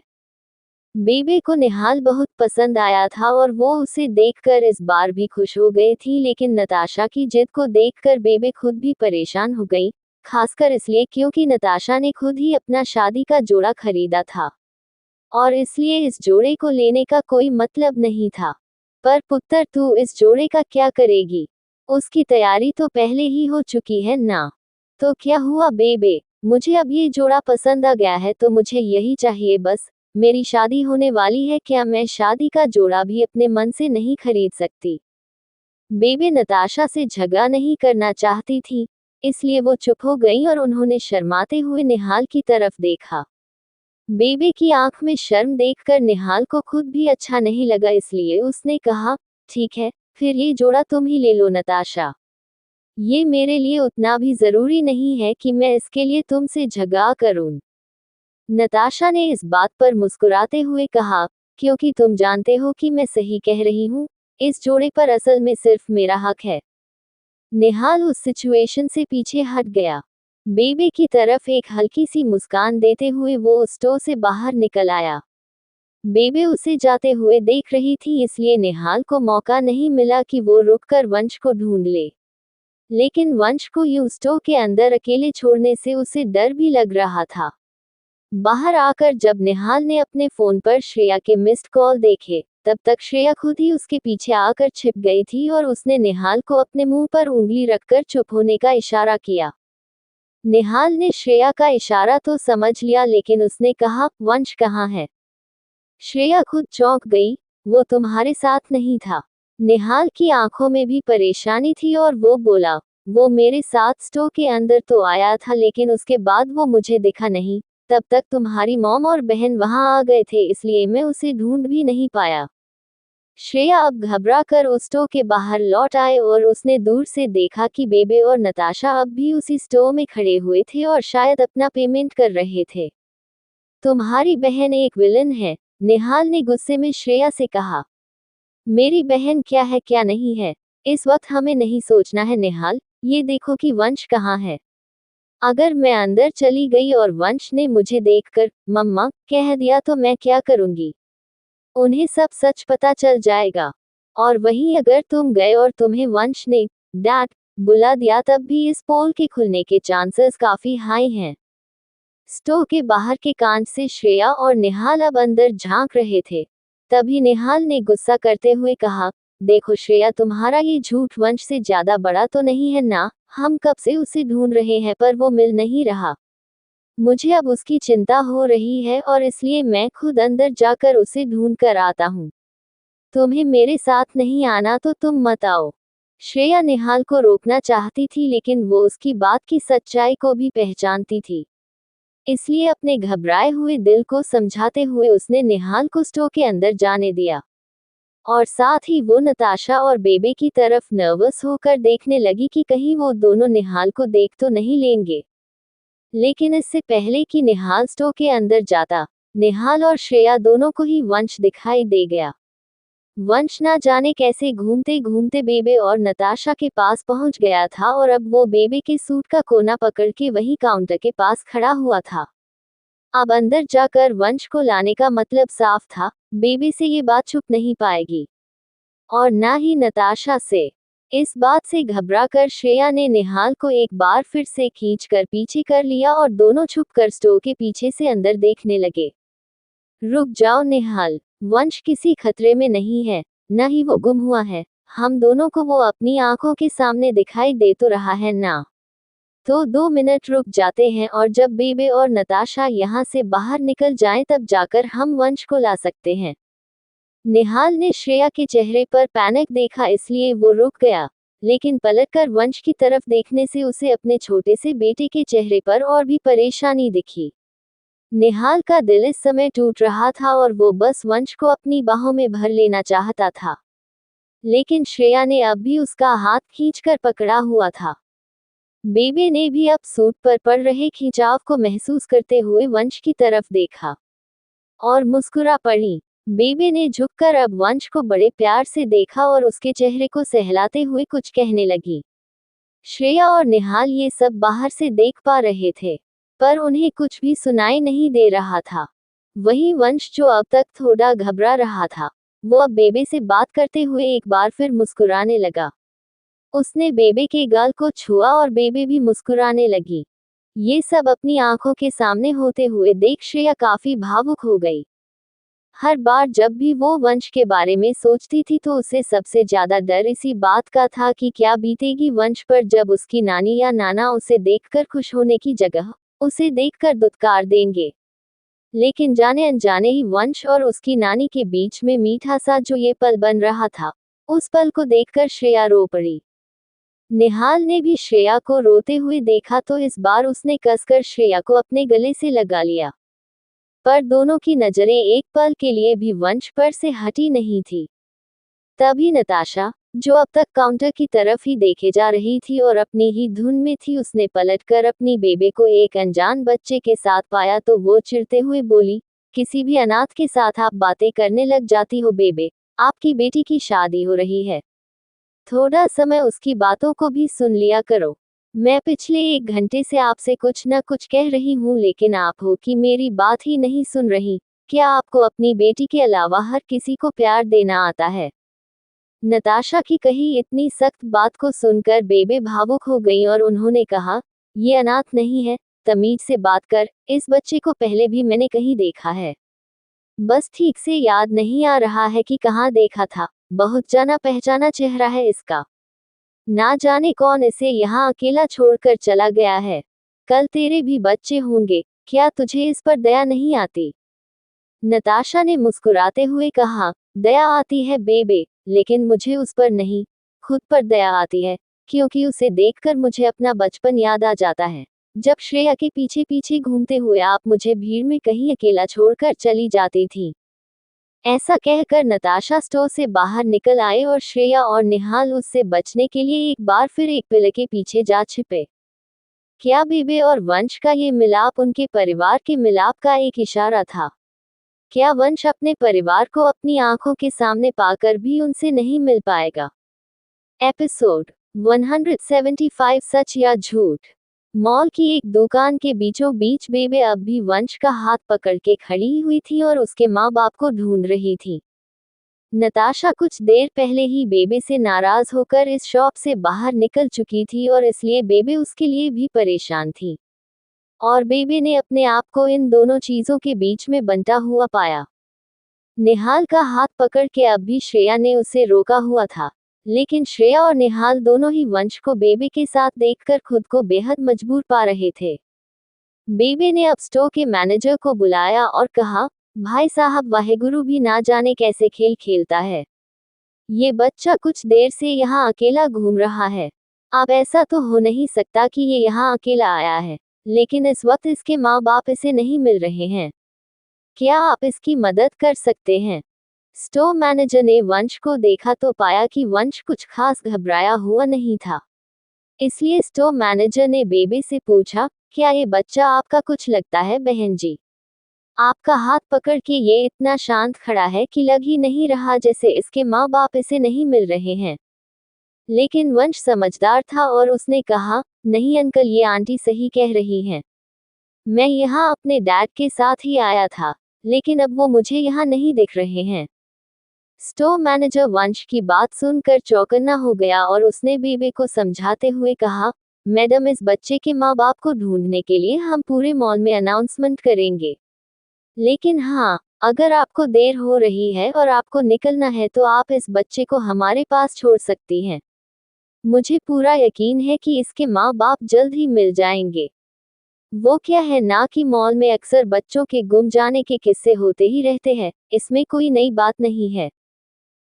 बेबे को निहाल बहुत पसंद आया था और वो उसे देखकर इस बार भी खुश हो गई थी, लेकिन नताशा की जिद को देखकर बेबे खुद भी परेशान हो गई, खासकर इसलिए क्योंकि नताशा ने खुद ही अपना शादी का जोड़ा खरीदा था और इसलिए इस जोड़े को लेने का कोई मतलब नहीं था। पर पुत्र, तू इस जोड़े का क्या करेगी? उसकी तैयारी तो पहले ही हो चुकी है ना। तो क्या हुआ बेबे, मुझे अब ये जोड़ा पसंद आ गया है तो मुझे यही चाहिए बस। मेरी शादी होने वाली है, क्या मैं शादी का जोड़ा भी अपने मन से नहीं खरीद सकती? बेबे नताशा से झगड़ा नहीं करना चाहती थी, इसलिए वो चुप हो गई और उन्होंने शर्माते हुए निहाल की तरफ देखा। बेबे की आंख में शर्म देखकर निहाल को खुद भी अच्छा नहीं लगा, इसलिए उसने कहा, ठीक है, फिर ये जोड़ा तुम ही ले लो नताशा। ये मेरे लिए उतना भी जरूरी नहीं है कि मैं इसके लिए तुमसे झगड़ा करूं। नताशा ने इस बात पर मुस्कुराते हुए कहा, क्योंकि तुम जानते हो कि मैं सही कह रही हूँ, इस जोड़े पर असल में सिर्फ मेरा हक है। निहाल उस सिचुएशन से पीछे हट गया। बेबे की तरफ एक हल्की सी मुस्कान देते हुए वो स्टोर से बाहर निकल आया। बेबे उसे जाते हुए देख रही थी, इसलिए निहाल को मौका नहीं मिला कि वो रुककर वंश को ढूंढ ले। लेकिन वंश को यूं स्टोर के अंदर अकेले छोड़ने से उसे डर भी लग रहा था। बाहर आकर जब निहाल ने अपने फोन पर श्रेया के मिस्ड कॉल देखे, तब तक श्रेया खुद ही उसके पीछे आकर छिप गई थी और उसने निहाल को अपने मुंह पर उंगली रखकर चुप होने का इशारा किया। निहाल ने श्रेया का इशारा तो समझ लिया, लेकिन उसने कहा, वंश कहाँ है? श्रेया खुद चौंक गई, वो तुम्हारे साथ नहीं था। निहाल की आंखों में भी परेशानी थी और वो बोला, वो मेरे साथ स्टोर के अंदर तो आया था, लेकिन उसके बाद वो मुझे दिखा नहीं। तब तक तुम्हारी मॉम और बहन वहां आ गए थे, इसलिए मैं उसे ढूंढ भी नहीं पाया। श्रेया अब घबरा कर उस स्टोर के बाहर लौट आए और उसने दूर से देखा कि बेबे और नताशा अब भी उसी स्टोर में खड़े हुए थे और शायद अपना पेमेंट कर रहे थे। तुम्हारी बहन एक विलन है, निहाल ने गुस्से में श्रेया से कहा। मेरी बहन क्या है क्या नहीं है, इस वक्त हमें नहीं सोचना है निहाल, ये देखो कि वंश कहाँ है। अगर मैं अंदर चली गई और वंश ने मुझे देखकर मम्मा कह दिया तो मैं क्या करूंगी? उन्हें सब सच पता चल जाएगा। और वहीं अगर तुम गए और तुम्हें वंश ने डैड बुला दिया, तब भी इस पोल के खुलने के चांसेस काफी हाई हैं। स्टोर के बाहर के कांच से श्रेया और निहाल अब अंदर झांक रहे थे। तभी निहाल ने गुस्सा करते हुए कहा, देखो श्रेया, तुम्हारा ये झूठ वंश से ज्यादा बड़ा तो नहीं है ना? हम कब से उसे ढूंढ रहे हैं पर वो मिल नहीं रहा। मुझे अब उसकी चिंता हो रही है और इसलिए मैं खुद अंदर जाकर उसे ढूंढ कर आता हूँ। तुम्हें मेरे साथ नहीं आना तो तुम मत आओ। श्रेया निहाल को रोकना चाहती थी, लेकिन वो उसकी बात की सच्चाई को भी पहचानती थी। इसलिए अपने घबराए हुए दिल को समझाते हुए उसने निहाल को स्टोर के अंदर जाने दिया। और साथ ही वो नताशा और बेबे की तरफ नर्वस होकर देखने लगी कि कहीं वो दोनों निहाल को देख तो नहीं लेंगे। लेकिन इससे पहले कि निहाल स्टोर के अंदर जाता, निहाल और श्रेया दोनों को ही वंश दिखाई दे गया। वंश ना जाने कैसे घूमते घूमते बेबे और नताशा के पास पहुंच गया था और अब वो बेबे के सूट का कोना पकड़ के वही काउंटर के पास खड़ा हुआ था। अब अंदर जाकर वंश को लाने का मतलब साफ था, बेबे से ये बात छुप नहीं पाएगी और ना ही नताशा से। इस बात से घबराकर श्रेया ने निहाल को एक बार फिर से खींचकर पीछे कर लिया और दोनों छुपकर स्टोर के पीछे से अंदर देखने लगे। रुक जाओ निहाल, वंश किसी खतरे में नहीं है, न ही वो गुम हुआ है। हम दोनों को वो अपनी आंखों के सामने दिखाई दे तो रहा है ना? तो 2 मिनट रुक जाते हैं और जब बेबे और नताशा यहाँ से बाहर निकल जाएं तब जाकर हम वंश को ला सकते हैं। निहाल ने श्रेया के चेहरे पर पैनिक देखा, इसलिए वो रुक गया, लेकिन पलटकर वंश की तरफ देखने से उसे अपने छोटे से बेटे के चेहरे पर और भी परेशानी दिखी। निहाल का दिल इस समय टूट रहा था और वो बस वंश को अपनी बाहों में भर लेना चाहता था, लेकिन श्रेया ने अब भी उसका हाथ खींचकर पकड़ा हुआ था। बेबे ने भी अब सूट पर पड़ रहे खिंचाव को महसूस करते हुए वंश की तरफ देखा और मुस्कुरा पड़ी। बेबे ने झुककर अब वंश को बड़े प्यार से देखा और उसके चेहरे को सहलाते हुए कुछ कहने लगी। श्रेया और निहाल ये सब बाहर से देख पा रहे थे, पर उन्हें कुछ भी सुनाई नहीं दे रहा था। वहीं वंश, जो अब तक थोड़ा घबरा रहा था, वो अब बेबे से बात करते हुए एक बार फिर मुस्कुराने लगा। उसने बेबे के गाल को छुआ और बेबे भी मुस्कुराने लगी। ये सब अपनी आंखों के सामने होते हुए देख श्रेया काफी भावुक हो गई। हर बार जब भी वो वंश के बारे में सोचती थी तो उसे सबसे ज्यादा डर इसी बात का था कि क्या बीतेगी वंश पर जब उसकी नानी या नाना उसे देखकर खुश होने की जगह उसे देखकर दुत्कार देंगे। लेकिन जाने अनजाने ही वंश और उसकी नानी के बीच में मीठा सा जो ये पल बन रहा था, उस पल को देखकर श्रेया रो पड़ी। निहाल ने भी श्रेया को रोते हुए देखा तो इस बार उसने कसकर श्रेया को अपने गले से लगा लिया। पर दोनों की नजरें एक पल के लिए भी वंश पर से हटी नहीं थी। तभी नताशा, जो अब तक काउंटर की तरफ ही देखे जा रही थी और अपनी ही धुन में थी, उसने पलटकर अपनी बेबे को एक अनजान बच्चे के साथ पाया तो वो चिढ़ते हुए बोली, किसी भी अनाथ के साथ आप बातें करने लग जाती हो बेबे, आपकी बेटी की शादी हो रही है। थोड़ा समय उसकी बातों को भी सुन लिया करो। मैं पिछले 1 घंटे से आपसे कुछ न कुछ कह रही हूँ लेकिन आप हो कि मेरी बात ही नहीं सुन रही। क्या आपको अपनी बेटी के अलावा हर किसी को प्यार देना आता है? नताशा की कही इतनी सख्त बात को सुनकर बेबे भावुक हो गई और उन्होंने कहा, ये अनाथ नहीं है, तमीज से बात कर, इस बच्चे को पहले भी मैंने कहीं देखा है। बस ठीक से याद नहीं आ रहा है कि कहाँ देखा था, बहुत जाना पहचाना चेहरा है इसका। ना जाने कौन इसे यहाँ अकेला छोड़कर चला गया है। कल तेरे भी बच्चे होंगे, क्या तुझे इस पर दया नहीं आती? नताशा ने मुस्कुराते हुए कहा, दया आती है बेबे, लेकिन मुझे उस पर नहीं, खुद पर दया आती है, क्योंकि उसे देखकर मुझे अपना बचपन याद आ जाता है। जब श्रेया के पीछे पीछे घूमते हुए आप मुझे भीड़ में कहीं अकेला छोड़कर चली जाती थी। ऐसा कहकर नताशा स्टोर से बाहर निकल आए और श्रेया और निहाल उससे बचने के लिए एक बार फिर एक पिलर के पीछे जा छिपे। क्या बेबे और वंश का ये मिलाप उनके परिवार के मिलाप का एक इशारा था? क्या वंश अपने परिवार को अपनी आंखों के सामने पाकर भी उनसे नहीं मिल पाएगा? एपिसोड 175 सच या झूठ। मॉल की एक दुकान के बीचों बीच बेबे अब भी वंश का हाथ पकड़ के खड़ी हुई थी और उसके माँ बाप को ढूंढ रही थी। नताशा कुछ देर पहले ही बेबे से नाराज होकर इस शॉप से बाहर निकल चुकी थी और इसलिए बेबे उसके लिए भी परेशान थी। और बेबे ने अपने आप को इन दोनों चीजों के बीच में बंटा हुआ पाया। निहाल का हाथ पकड़ के अब भी श्रेया ने उसे रोका हुआ था, लेकिन श्रेया और निहाल दोनों ही वंश को बेबे के साथ देखकर खुद को बेहद मजबूर पा रहे थे। बेबे ने अब स्टोर के मैनेजर को बुलाया और कहा, भाई साहब, वाहेगुरु भी ना जाने कैसे खेल खेलता है। ये बच्चा कुछ देर से यहाँ अकेला घूम रहा है। अब ऐसा तो हो नहीं सकता कि ये यहाँ अकेला आया है, लेकिन इस वक्त इसके माँ बाप इसे नहीं मिल रहे हैं। क्या आप इसकी मदद कर सकते हैं? स्टोर मैनेजर ने वंश को देखा तो पाया कि वंश कुछ खास घबराया हुआ नहीं था। इसलिए स्टोर मैनेजर ने बेबे से पूछा, क्या ये बच्चा आपका कुछ लगता है बहन जी? आपका हाथ पकड़ के ये इतना शांत खड़ा है कि लग ही नहीं रहा जैसे इसके माँ बाप इसे नहीं मिल रहे हैं। लेकिन वंश समझदार था और उसने कहा, नहीं अंकल, ये आंटी सही कह रही हैं। मैं यहाँ अपने डैड के साथ ही आया था, लेकिन अब वो मुझे यहाँ नहीं दिख रहे हैं। स्टोर मैनेजर वंश की बात सुनकर चौकन्ना हो गया और उसने बेबे को समझाते हुए कहा, मैडम, इस बच्चे के माँ बाप को ढूंढने के लिए हम पूरे मॉल में अनाउंसमेंट करेंगे। लेकिन हाँ, अगर आपको देर हो रही है और आपको निकलना है तो आप इस बच्चे को हमारे पास छोड़ सकती हैं। मुझे पूरा यकीन है कि इसके माँ बाप जल्द ही मिल जाएंगे। वो क्या है ना कि मॉल में अक्सर बच्चों के गुम जाने के किस्से होते ही रहते हैं, इसमें कोई नई बात नहीं है।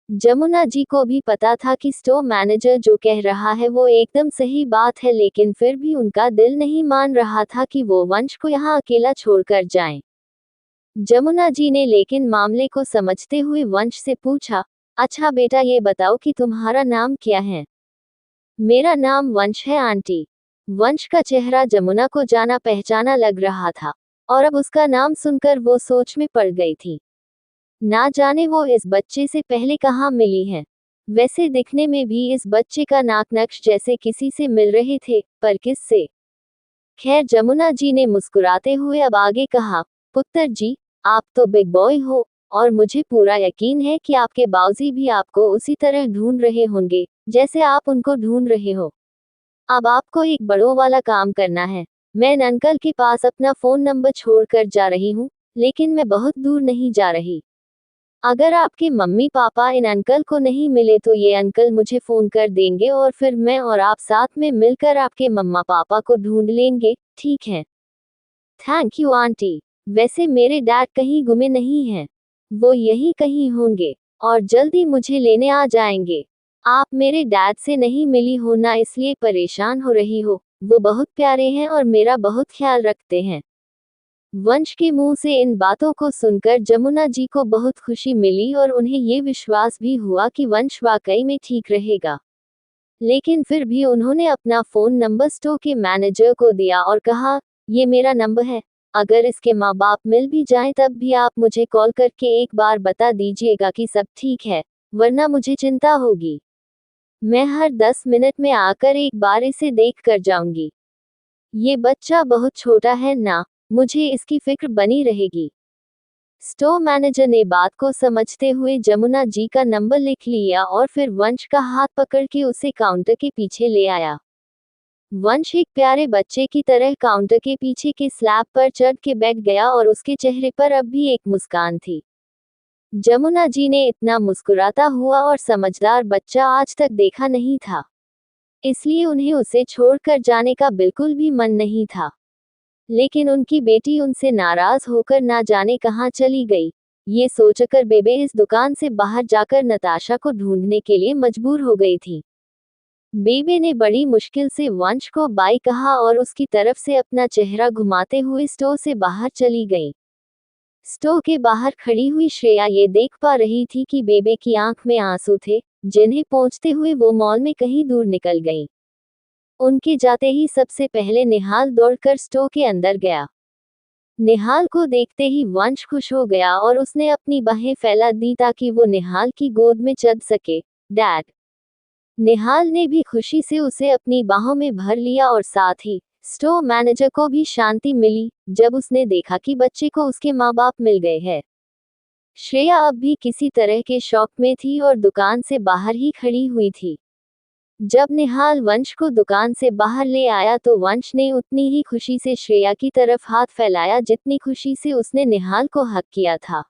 जमुना जी को भी पता था कि स्टोर मैनेजर जो कह रहा है वो एकदम सही बात है, लेकिन फिर भी उनका दिल नहीं मान रहा था कि वो वंश को यहाँ अकेला छोड़कर जाएं। जमुना जी ने लेकिन मामले को समझते हुए वंश से पूछा, अच्छा बेटा, ये बताओ कि तुम्हारा नाम क्या है? मेरा नाम वंश है आंटी। वंश का चेहरा जमुना को जाना पहचाना लग रहा था और अब उसका नाम सुनकर वो सोच में पड़ गई थी। ना जाने वो इस बच्चे से पहले कहाँ मिली है। वैसे दिखने में भी इस बच्चे का नाक नक्श जैसे किसी से मिल रहे थे, पर किससे? खैर, जमुना जी ने मुस्कुराते हुए अब आगे कहा, पुत्र जी, आप तो बिग बॉय हो और मुझे पूरा यकीन है कि आपके बाऊजी भी आपको उसी तरह ढूंढ रहे होंगे जैसे आप उनको ढूंढ रहे हो। अब आपको एक बड़ों वाला काम करना है। मैं इन अंकल के पास अपना फोन नंबर छोड़कर जा रही हूँ, लेकिन मैं बहुत दूर नहीं जा रही। अगर आपके मम्मी पापा इन अंकल को नहीं मिले तो ये अंकल मुझे फोन कर देंगे और फिर मैं और आप साथ में मिलकर आपके मम्मा पापा को ढूंढ लेंगे, ठीक है? Thank you aunty. वैसे मेरे डैड कहीं गुमे नहीं हैं। वो यहीं कहीं होंगे। और जल्दी मुझे लेने आ जाएंगे। आप मेरे डैड से नहीं मिली हो ना, इसलिए परेशान हो रही हो। वो बहुत प्यारे हैं और मेरा बहुत ख्याल रखते हैं। वंश के मुंह से इन बातों को सुनकर जमुना जी को बहुत खुशी मिली और उन्हें ये विश्वास भी हुआ कि वंश वाकई में ठीक रहेगा। लेकिन फिर भी उन्होंने अपना फोन नंबर स्टोर के मैनेजर को दिया और कहा, ये मेरा नंबर है, अगर इसके माँ बाप मिल भी जाएं तब भी आप मुझे कॉल करके एक बार बता दीजिएगा कि सब ठीक है, वरना मुझे चिंता होगी। मैं हर 10 मिनट में आकर एक बार इसे देख कर जाऊंगी। ये बच्चा बहुत छोटा है ना, मुझे इसकी फिक्र बनी रहेगी। स्टोर मैनेजर ने बात को समझते हुए जमुना जी का नंबर लिख लिया और फिर वंश का हाथ पकड़ के उसे काउंटर के पीछे ले आया। वंश एक प्यारे बच्चे की तरह काउंटर के पीछे के स्लैब पर चढ़ के बैठ गया और उसके चेहरे पर अब भी एक मुस्कान थी। जमुना जी ने इतना मुस्कुराता हुआ और समझदार बच्चा आज तक देखा नहीं था, इसलिए उन्हें उसे छोड़कर जाने का बिल्कुल भी मन नहीं था। लेकिन उनकी बेटी उनसे नाराज होकर ना जाने कहां चली गई, ये सोचकर बेबे इस दुकान से बाहर जाकर नताशा को ढूंढने के लिए मजबूर हो गई थी। बेबे ने बड़ी मुश्किल से वंश को बाय कहा और उसकी तरफ से अपना चेहरा घुमाते हुए स्टोर से बाहर चली गई। स्टोर के बाहर खड़ी हुई श्रेया ये देख पा रही थी कि बेबे की आंख में आंसू थे, जिन्हें पोंछते हुए वो मॉल में कहीं दूर निकल गई। उनके जाते ही सबसे पहले निहाल दौड़कर स्टोर के अंदर गया। निहाल को देखते ही वंश खुश हो गया और उसने अपनी बाहें फैला दी ताकि वो निहाल की गोद में चढ़ सके। डैड! निहाल ने भी खुशी से उसे अपनी बाहों में भर लिया और साथ ही स्टोर मैनेजर को भी शांति मिली जब उसने देखा कि बच्चे को उसके माँ बाप मिल गए हैं। श्रेया अब भी किसी तरह के शौक में थी और दुकान से बाहर ही खड़ी हुई थी। जब निहाल वंश को दुकान से बाहर ले आया तो वंश ने उतनी ही खुशी से श्रेया की तरफ हाथ फैलाया जितनी खुशी से उसने निहाल को हक किया था।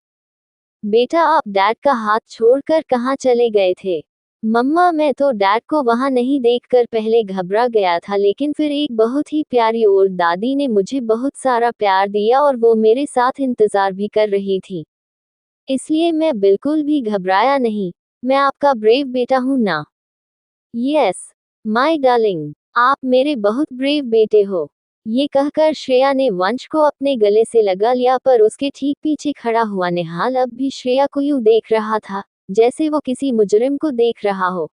बेटा, आप डैड का हाथ छोड़कर कहाँ चले गए थे? मम्मा, मैं तो डैड को वहां नहीं देखकर पहले घबरा गया था, लेकिन फिर एक बहुत ही प्यारी ओल्ड दादी ने मुझे बहुत सारा प्यार दिया और वो मेरे साथ इंतजार भी कर रही थी, इसलिए मैं बिल्कुल भी घबराया नहीं। मैं आपका ब्रेव बेटा हूं ना। यस माय डार्लिंग, आप मेरे बहुत ब्रेव बेटे हो। ये कहकर श्रेया ने वंश को अपने गले से लगा लिया, पर उसके ठीक पीछे खड़ा हुआ निहाल अब भी श्रेया को यूं देख रहा था जैसे वो किसी मुजरिम को देख रहा हो।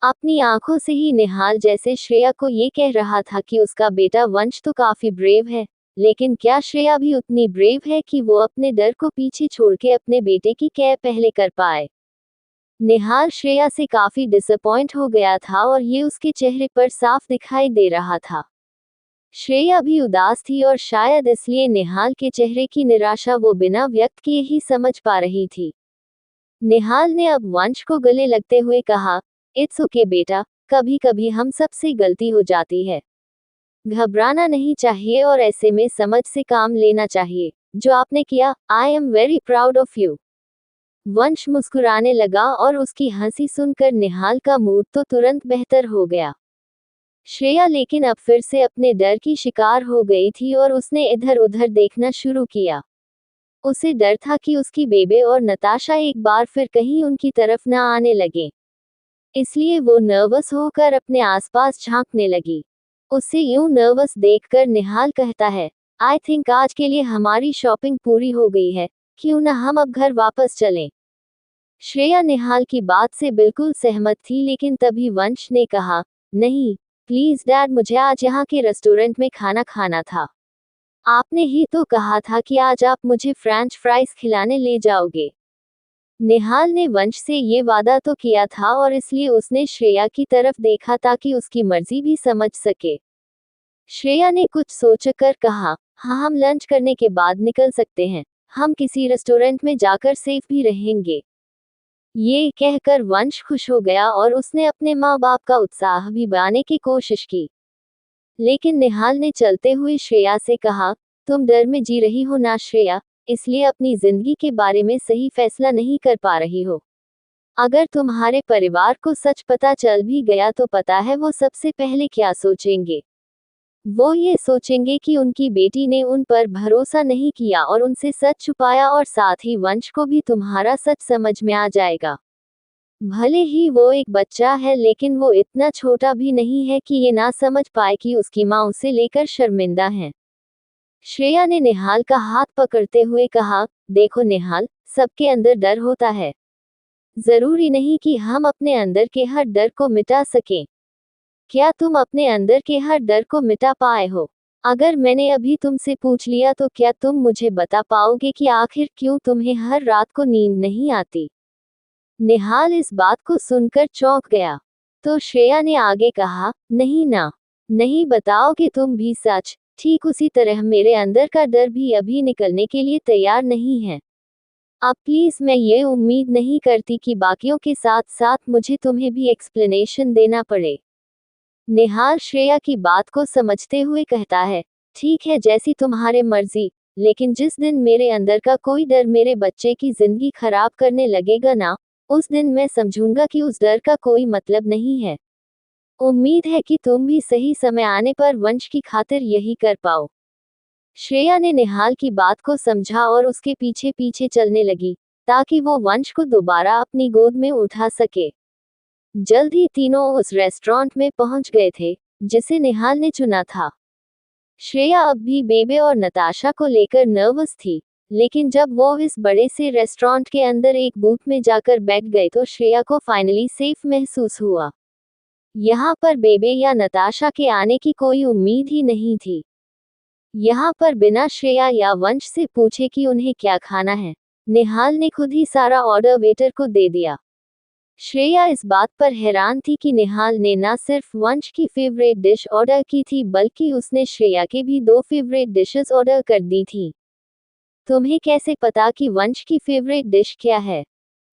अपनी आंखों से ही निहाल जैसे श्रेया को ये कह रहा था कि उसका बेटा वंश तो काफी ब्रेव है, लेकिन क्या श्रेया भी उतनी ब्रेव है कि वो अपने डर को पीछे छोड़ के अपने बेटे की केयर पहले कर पाए? निहाल श्रेया से काफी डिसअपॉइंट हो गया था और ये उसके चेहरे पर साफ दिखाई दे रहा था। श्रेया भी उदास थी और शायद इसलिए निहाल के चेहरे की निराशा वो बिना व्यक्त किए ही समझ पा रही थी। निहाल ने अब वंश को गले लगते हुए कहा, इट्स ओके बेटा, कभी कभी हम सबसे गलती हो जाती है। घबराना नहीं चाहिए और ऐसे में समझ से काम लेना चाहिए। जो आपने किया, I am very proud of you. वंश मुस्कुराने लगा और उसकी हंसी सुनकर निहाल का मूड तो तुरंत बेहतर हो गया। श्रेया लेकिन अब फिर से अपने डर की शिकार हो गई थी और उसने इधर उधर देखना शुरू किया। उसे डर था कि उसकी बेबे और नताशा एक बार फिर कहीं उनकी तरफ न आने लगे, इसलिए वो नर्वस होकर अपने आसपास झांकने लगी। उसे यूं नर्वस देखकर निहाल कहता है, आई थिंक आज के लिए हमारी शॉपिंग पूरी हो गई है, क्यों ना हम अब घर वापस चलें? श्रेया निहाल की बात से बिल्कुल सहमत थी, लेकिन तभी वंश ने कहा, नहीं प्लीज डैड, मुझे आज यहाँ के रेस्टोरेंट में खाना खाना था। आपने ही तो कहा था कि आज आप मुझे फ्रेंच फ्राइज खिलाने ले जाओगे। निहाल ने वंश से ये वादा तो किया था और इसलिए उसने श्रेया की तरफ देखा ताकि उसकी मर्जी भी समझ सके। श्रेया ने कुछ सोचकर कहा, हाँ, हम लंच करने के बाद निकल सकते हैं, हम किसी रेस्टोरेंट में जाकर सेफ भी रहेंगे। ये कहकर वंश खुश हो गया और उसने अपने माँ बाप का उत्साह भी बढ़ाने की कोशिश की। लेकिन निहाल ने चलते हुए श्रेया से कहा, तुम डर में जी रही हो ना श्रेया, इसलिए अपनी जिंदगी के बारे में सही फैसला नहीं कर पा रही हो। अगर तुम्हारे परिवार को सच पता चल भी गया तो पता है वो सबसे पहले क्या सोचेंगे। वो ये सोचेंगे कि उनकी बेटी ने उन पर भरोसा नहीं किया और उनसे सच छुपाया, और साथ ही वंश को भी तुम्हारा सच समझ में आ जाएगा। भले ही वो एक बच्चा है, लेकिन वो इतना छोटा भी नहीं है कि ये ना समझ पाए कि उसकी माँ उसे लेकर शर्मिंदा है। श्रेया ने निहाल का हाथ पकड़ते हुए कहा, देखो निहाल, सबके अंदर डर होता है। जरूरी नहीं कि हम अपने अंदर के हर डर को मिटा सकें। क्या तुम अपने अंदर के हर डर को मिटा पाए हो? अगर मैंने अभी तुमसे पूछ लिया तो क्या तुम मुझे बता पाओगे कि आखिर क्यों तुम्हें हर रात को नींद नहीं आती? निहाल इस बात को सुनकर चौंक गया। तो श्रेया ने आगे कहा, नहीं ना, नहीं बताओगे तुम भी सच। ठीक उसी तरह मेरे अंदर का डर भी अभी निकलने के लिए तैयार नहीं है। अब प्लीज, मैं ये उम्मीद नहीं करती कि बाकियों के साथ साथ मुझे तुम्हें भी एक्सप्लेनेशन देना पड़े। निहाल श्रेया की बात को समझते हुए कहता है, ठीक है, जैसी तुम्हारे मर्जी, लेकिन जिस दिन मेरे अंदर का कोई डर मेरे बच्चे की जिंदगी खराब करने लगेगा ना, उस दिन मैं समझूंगा कि उस डर का कोई मतलब नहीं है। उम्मीद है कि तुम भी सही समय आने पर वंश की खातिर यही कर पाओ। श्रेया ने निहाल की बात को समझा और उसके पीछे पीछे चलने लगी, ताकि वो वंश को दोबारा अपनी गोद में उठा सके। जल्द ही तीनों उस रेस्टोरेंट में पहुंच गए थे, जिसे निहाल ने चुना था। श्रेया अब भी बेबे और नताशा को लेकर नर्वस थी, लेकिन जब वो इस बड़े से रेस्टोरेंट के अंदर एक बूथ में जाकर बैठ गए तो श्रेया को फाइनली सेफ महसूस हुआ। यहाँ पर बेबे या नताशा के आने की कोई उम्मीद ही नहीं थी। यहाँ पर बिना श्रेया या वंश से पूछे कि उन्हें क्या खाना है, निहाल ने खुद ही सारा ऑर्डर वेटर को दे दिया। श्रेया इस बात पर हैरान थी कि निहाल ने न सिर्फ वंश की फेवरेट डिश ऑर्डर की थी, बल्कि उसने श्रेया के भी 2 फेवरेट डिशेस ऑर्डर कर दी थी। तुम्हें कैसे पता कि वंश की फेवरेट डिश क्या है?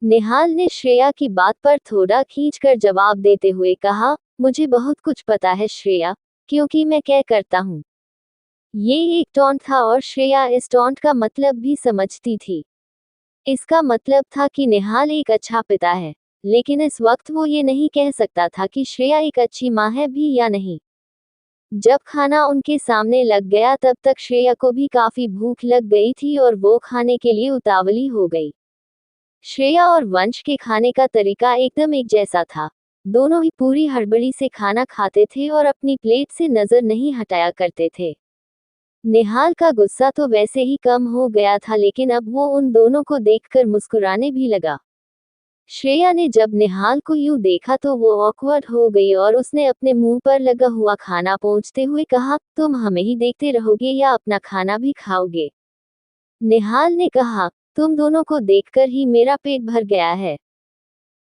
निहाल ने श्रेया की बात पर थोड़ा खींचकर जवाब देते हुए कहा, मुझे बहुत कुछ पता है श्रेया, क्योंकि मैं क्या करता हूँ। ये एक टॉन्ट था और श्रेया इस टॉन्ट का मतलब भी समझती थी। इसका मतलब था कि निहाल एक अच्छा पिता है, लेकिन इस वक्त वो ये नहीं कह सकता था कि श्रेया एक अच्छी माँ है भी या नहीं। जब खाना उनके सामने लग गया तब तक श्रेया को भी काफी भूख लग गई थी और वो खाने के लिए उतावली हो गई। श्रेया और वंश के खाने का तरीका एकदम एक जैसा था। दोनों ही पूरी हड़बड़ी से खाना खाते थे और अपनी प्लेट से नजर नहीं हटाया करते थे। निहाल का गुस्सा तो वैसे ही कम हो गया था, लेकिन अब वो उन दोनों को देखकर मुस्कुराने भी लगा। श्रेया ने जब निहाल को यूं देखा तो वो ऑकवर्ड हो गई और उसने अपने मुंह पर लगा हुआ खाना पोंछते हुए कहा, तुम हमें ही देखते रहोगे या अपना खाना भी खाओगे? निहाल ने कहा, तुम दोनों को देखकर ही मेरा पेट भर गया है।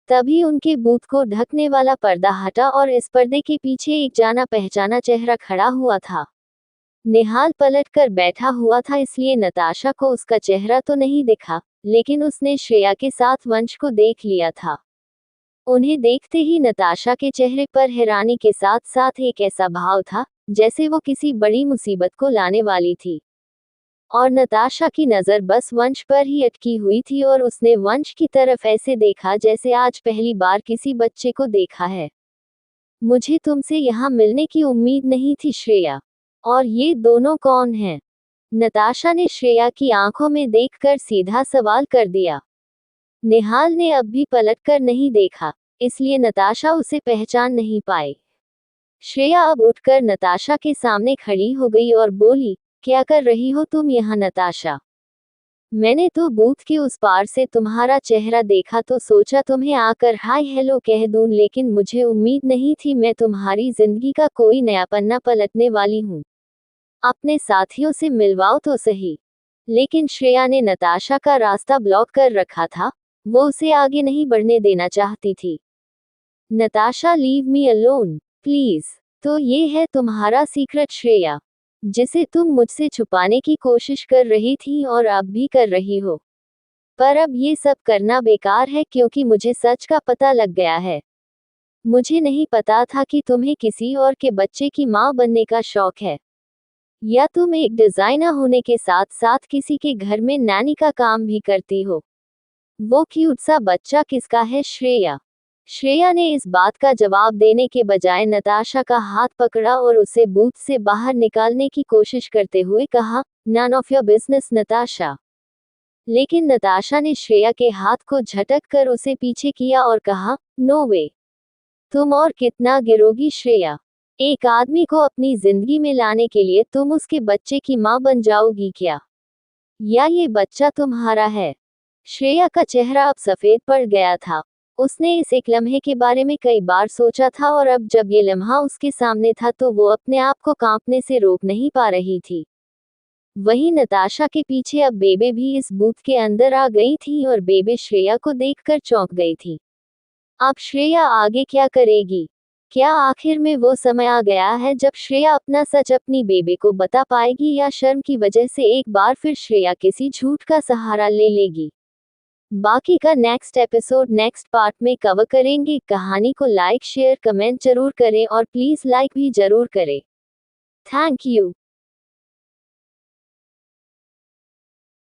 तभी उनके बूथ को ढकने वाला पर्दा हटा और इस पर्दे के पीछे एक जाना पहचाना चेहरा खड़ा हुआ था। निहाल पलट कर बैठा हुआ था, इसलिए नताशा को उसका चेहरा तो नहीं दिखा, लेकिन उसने श्रेया के साथ वंश को देख लिया था। उन्हें देखते ही नताशा के चेहरे पर हैरानी के साथ साथ एक ऐसा भाव था जैसे वो किसी बड़ी मुसीबत को लाने वाली थी। और नताशा की नजर बस वंश पर ही अटकी हुई थी और उसने वंश की तरफ ऐसे देखा जैसे आज पहली बार किसी बच्चे को देखा है। मुझे तुमसे यहाँ मिलने की उम्मीद नहीं थी श्रेया। और ये दोनों कौन हैं? नताशा ने श्रेया की आंखों में देखकर सीधा सवाल कर दिया। निहाल ने अब भी पलटकर नहीं देखा, इसलिए नताशा उसे पहचान नहीं पाई। श्रेया अब उठकर नताशा के सामने खड़ी हो गई और बोली, क्या कर रही हो तुम यहाँ नताशा? मैंने तो बूथ के उस पार से तुम्हारा चेहरा देखा तो सोचा तुम्हें आकर हाय हेलो कह दूं, लेकिन मुझे उम्मीद नहीं थी मैं तुम्हारी जिंदगी का कोई नया पन्ना पलटने वाली हूँ। अपने साथियों से मिलवाओ तो सही। लेकिन श्रेया ने नताशा का रास्ता ब्लॉक कर रखा था, वो उसे आगे नहीं बढ़ने देना चाहती थी। Natasha, leave me alone please. तो ये है तुम्हारा सीक्रेट श्रेया, जिसे तुम मुझसे छुपाने की कोशिश कर रही थी और अब भी कर रही हो। पर अब ये सब करना बेकार है क्योंकि मुझे सच का पता लग गया है। मुझे नहीं पता था कि तुम्हें किसी और के बच्चे की माँ बनने का शौक है, या तुम एक डिजाइनर होने के साथ साथ किसी के घर में नैनी का काम भी करती हो। वो क्यूट सा बच्चा किसका है श्रेया? श्रेया ने इस बात का जवाब देने के बजाय नताशा का हाथ पकड़ा और उसे बूथ से बाहर निकालने की कोशिश करते हुए कहा, none of your business Natasha. लेकिन नताशा ने श्रेया के हाथ को झटक कर उसे पीछे किया और कहा, नो वे, तुम और कितना गिरोगी श्रेया। एक आदमी को अपनी जिंदगी में लाने के लिए तुम उसके बच्चे की मां बन जाओगी क्या? या ये बच्चा तुम्हारा है? श्रेया का चेहरा अब सफेद पड़ गया था। उसने इस एक लम्हे के बारे में कई बार सोचा था और अब जब ये लम्हा उसके सामने था तो वो अपने आप को कांपने से रोक नहीं पा रही थी। वहीं नताशा के पीछे अब बेबे भी इस बूथ के अंदर आ गई थी और बेबे श्रेया को देखकर चौंक गई थी। अब श्रेया आगे क्या करेगी? क्या आखिर में वो समय आ गया है जब श्रेया अपना सच अपनी बेबे को बता पाएगी या शर्म की वजह से एक बार फिर श्रेया किसी झूठ का सहारा ले लेगी? बाकी का नेक्स्ट एपिसोड नेक्स्ट पार्ट में कवर करेंगे। कहानी को लाइक शेयर कमेंट जरूर करें और प्लीज लाइक भी जरूर करें। Thank you.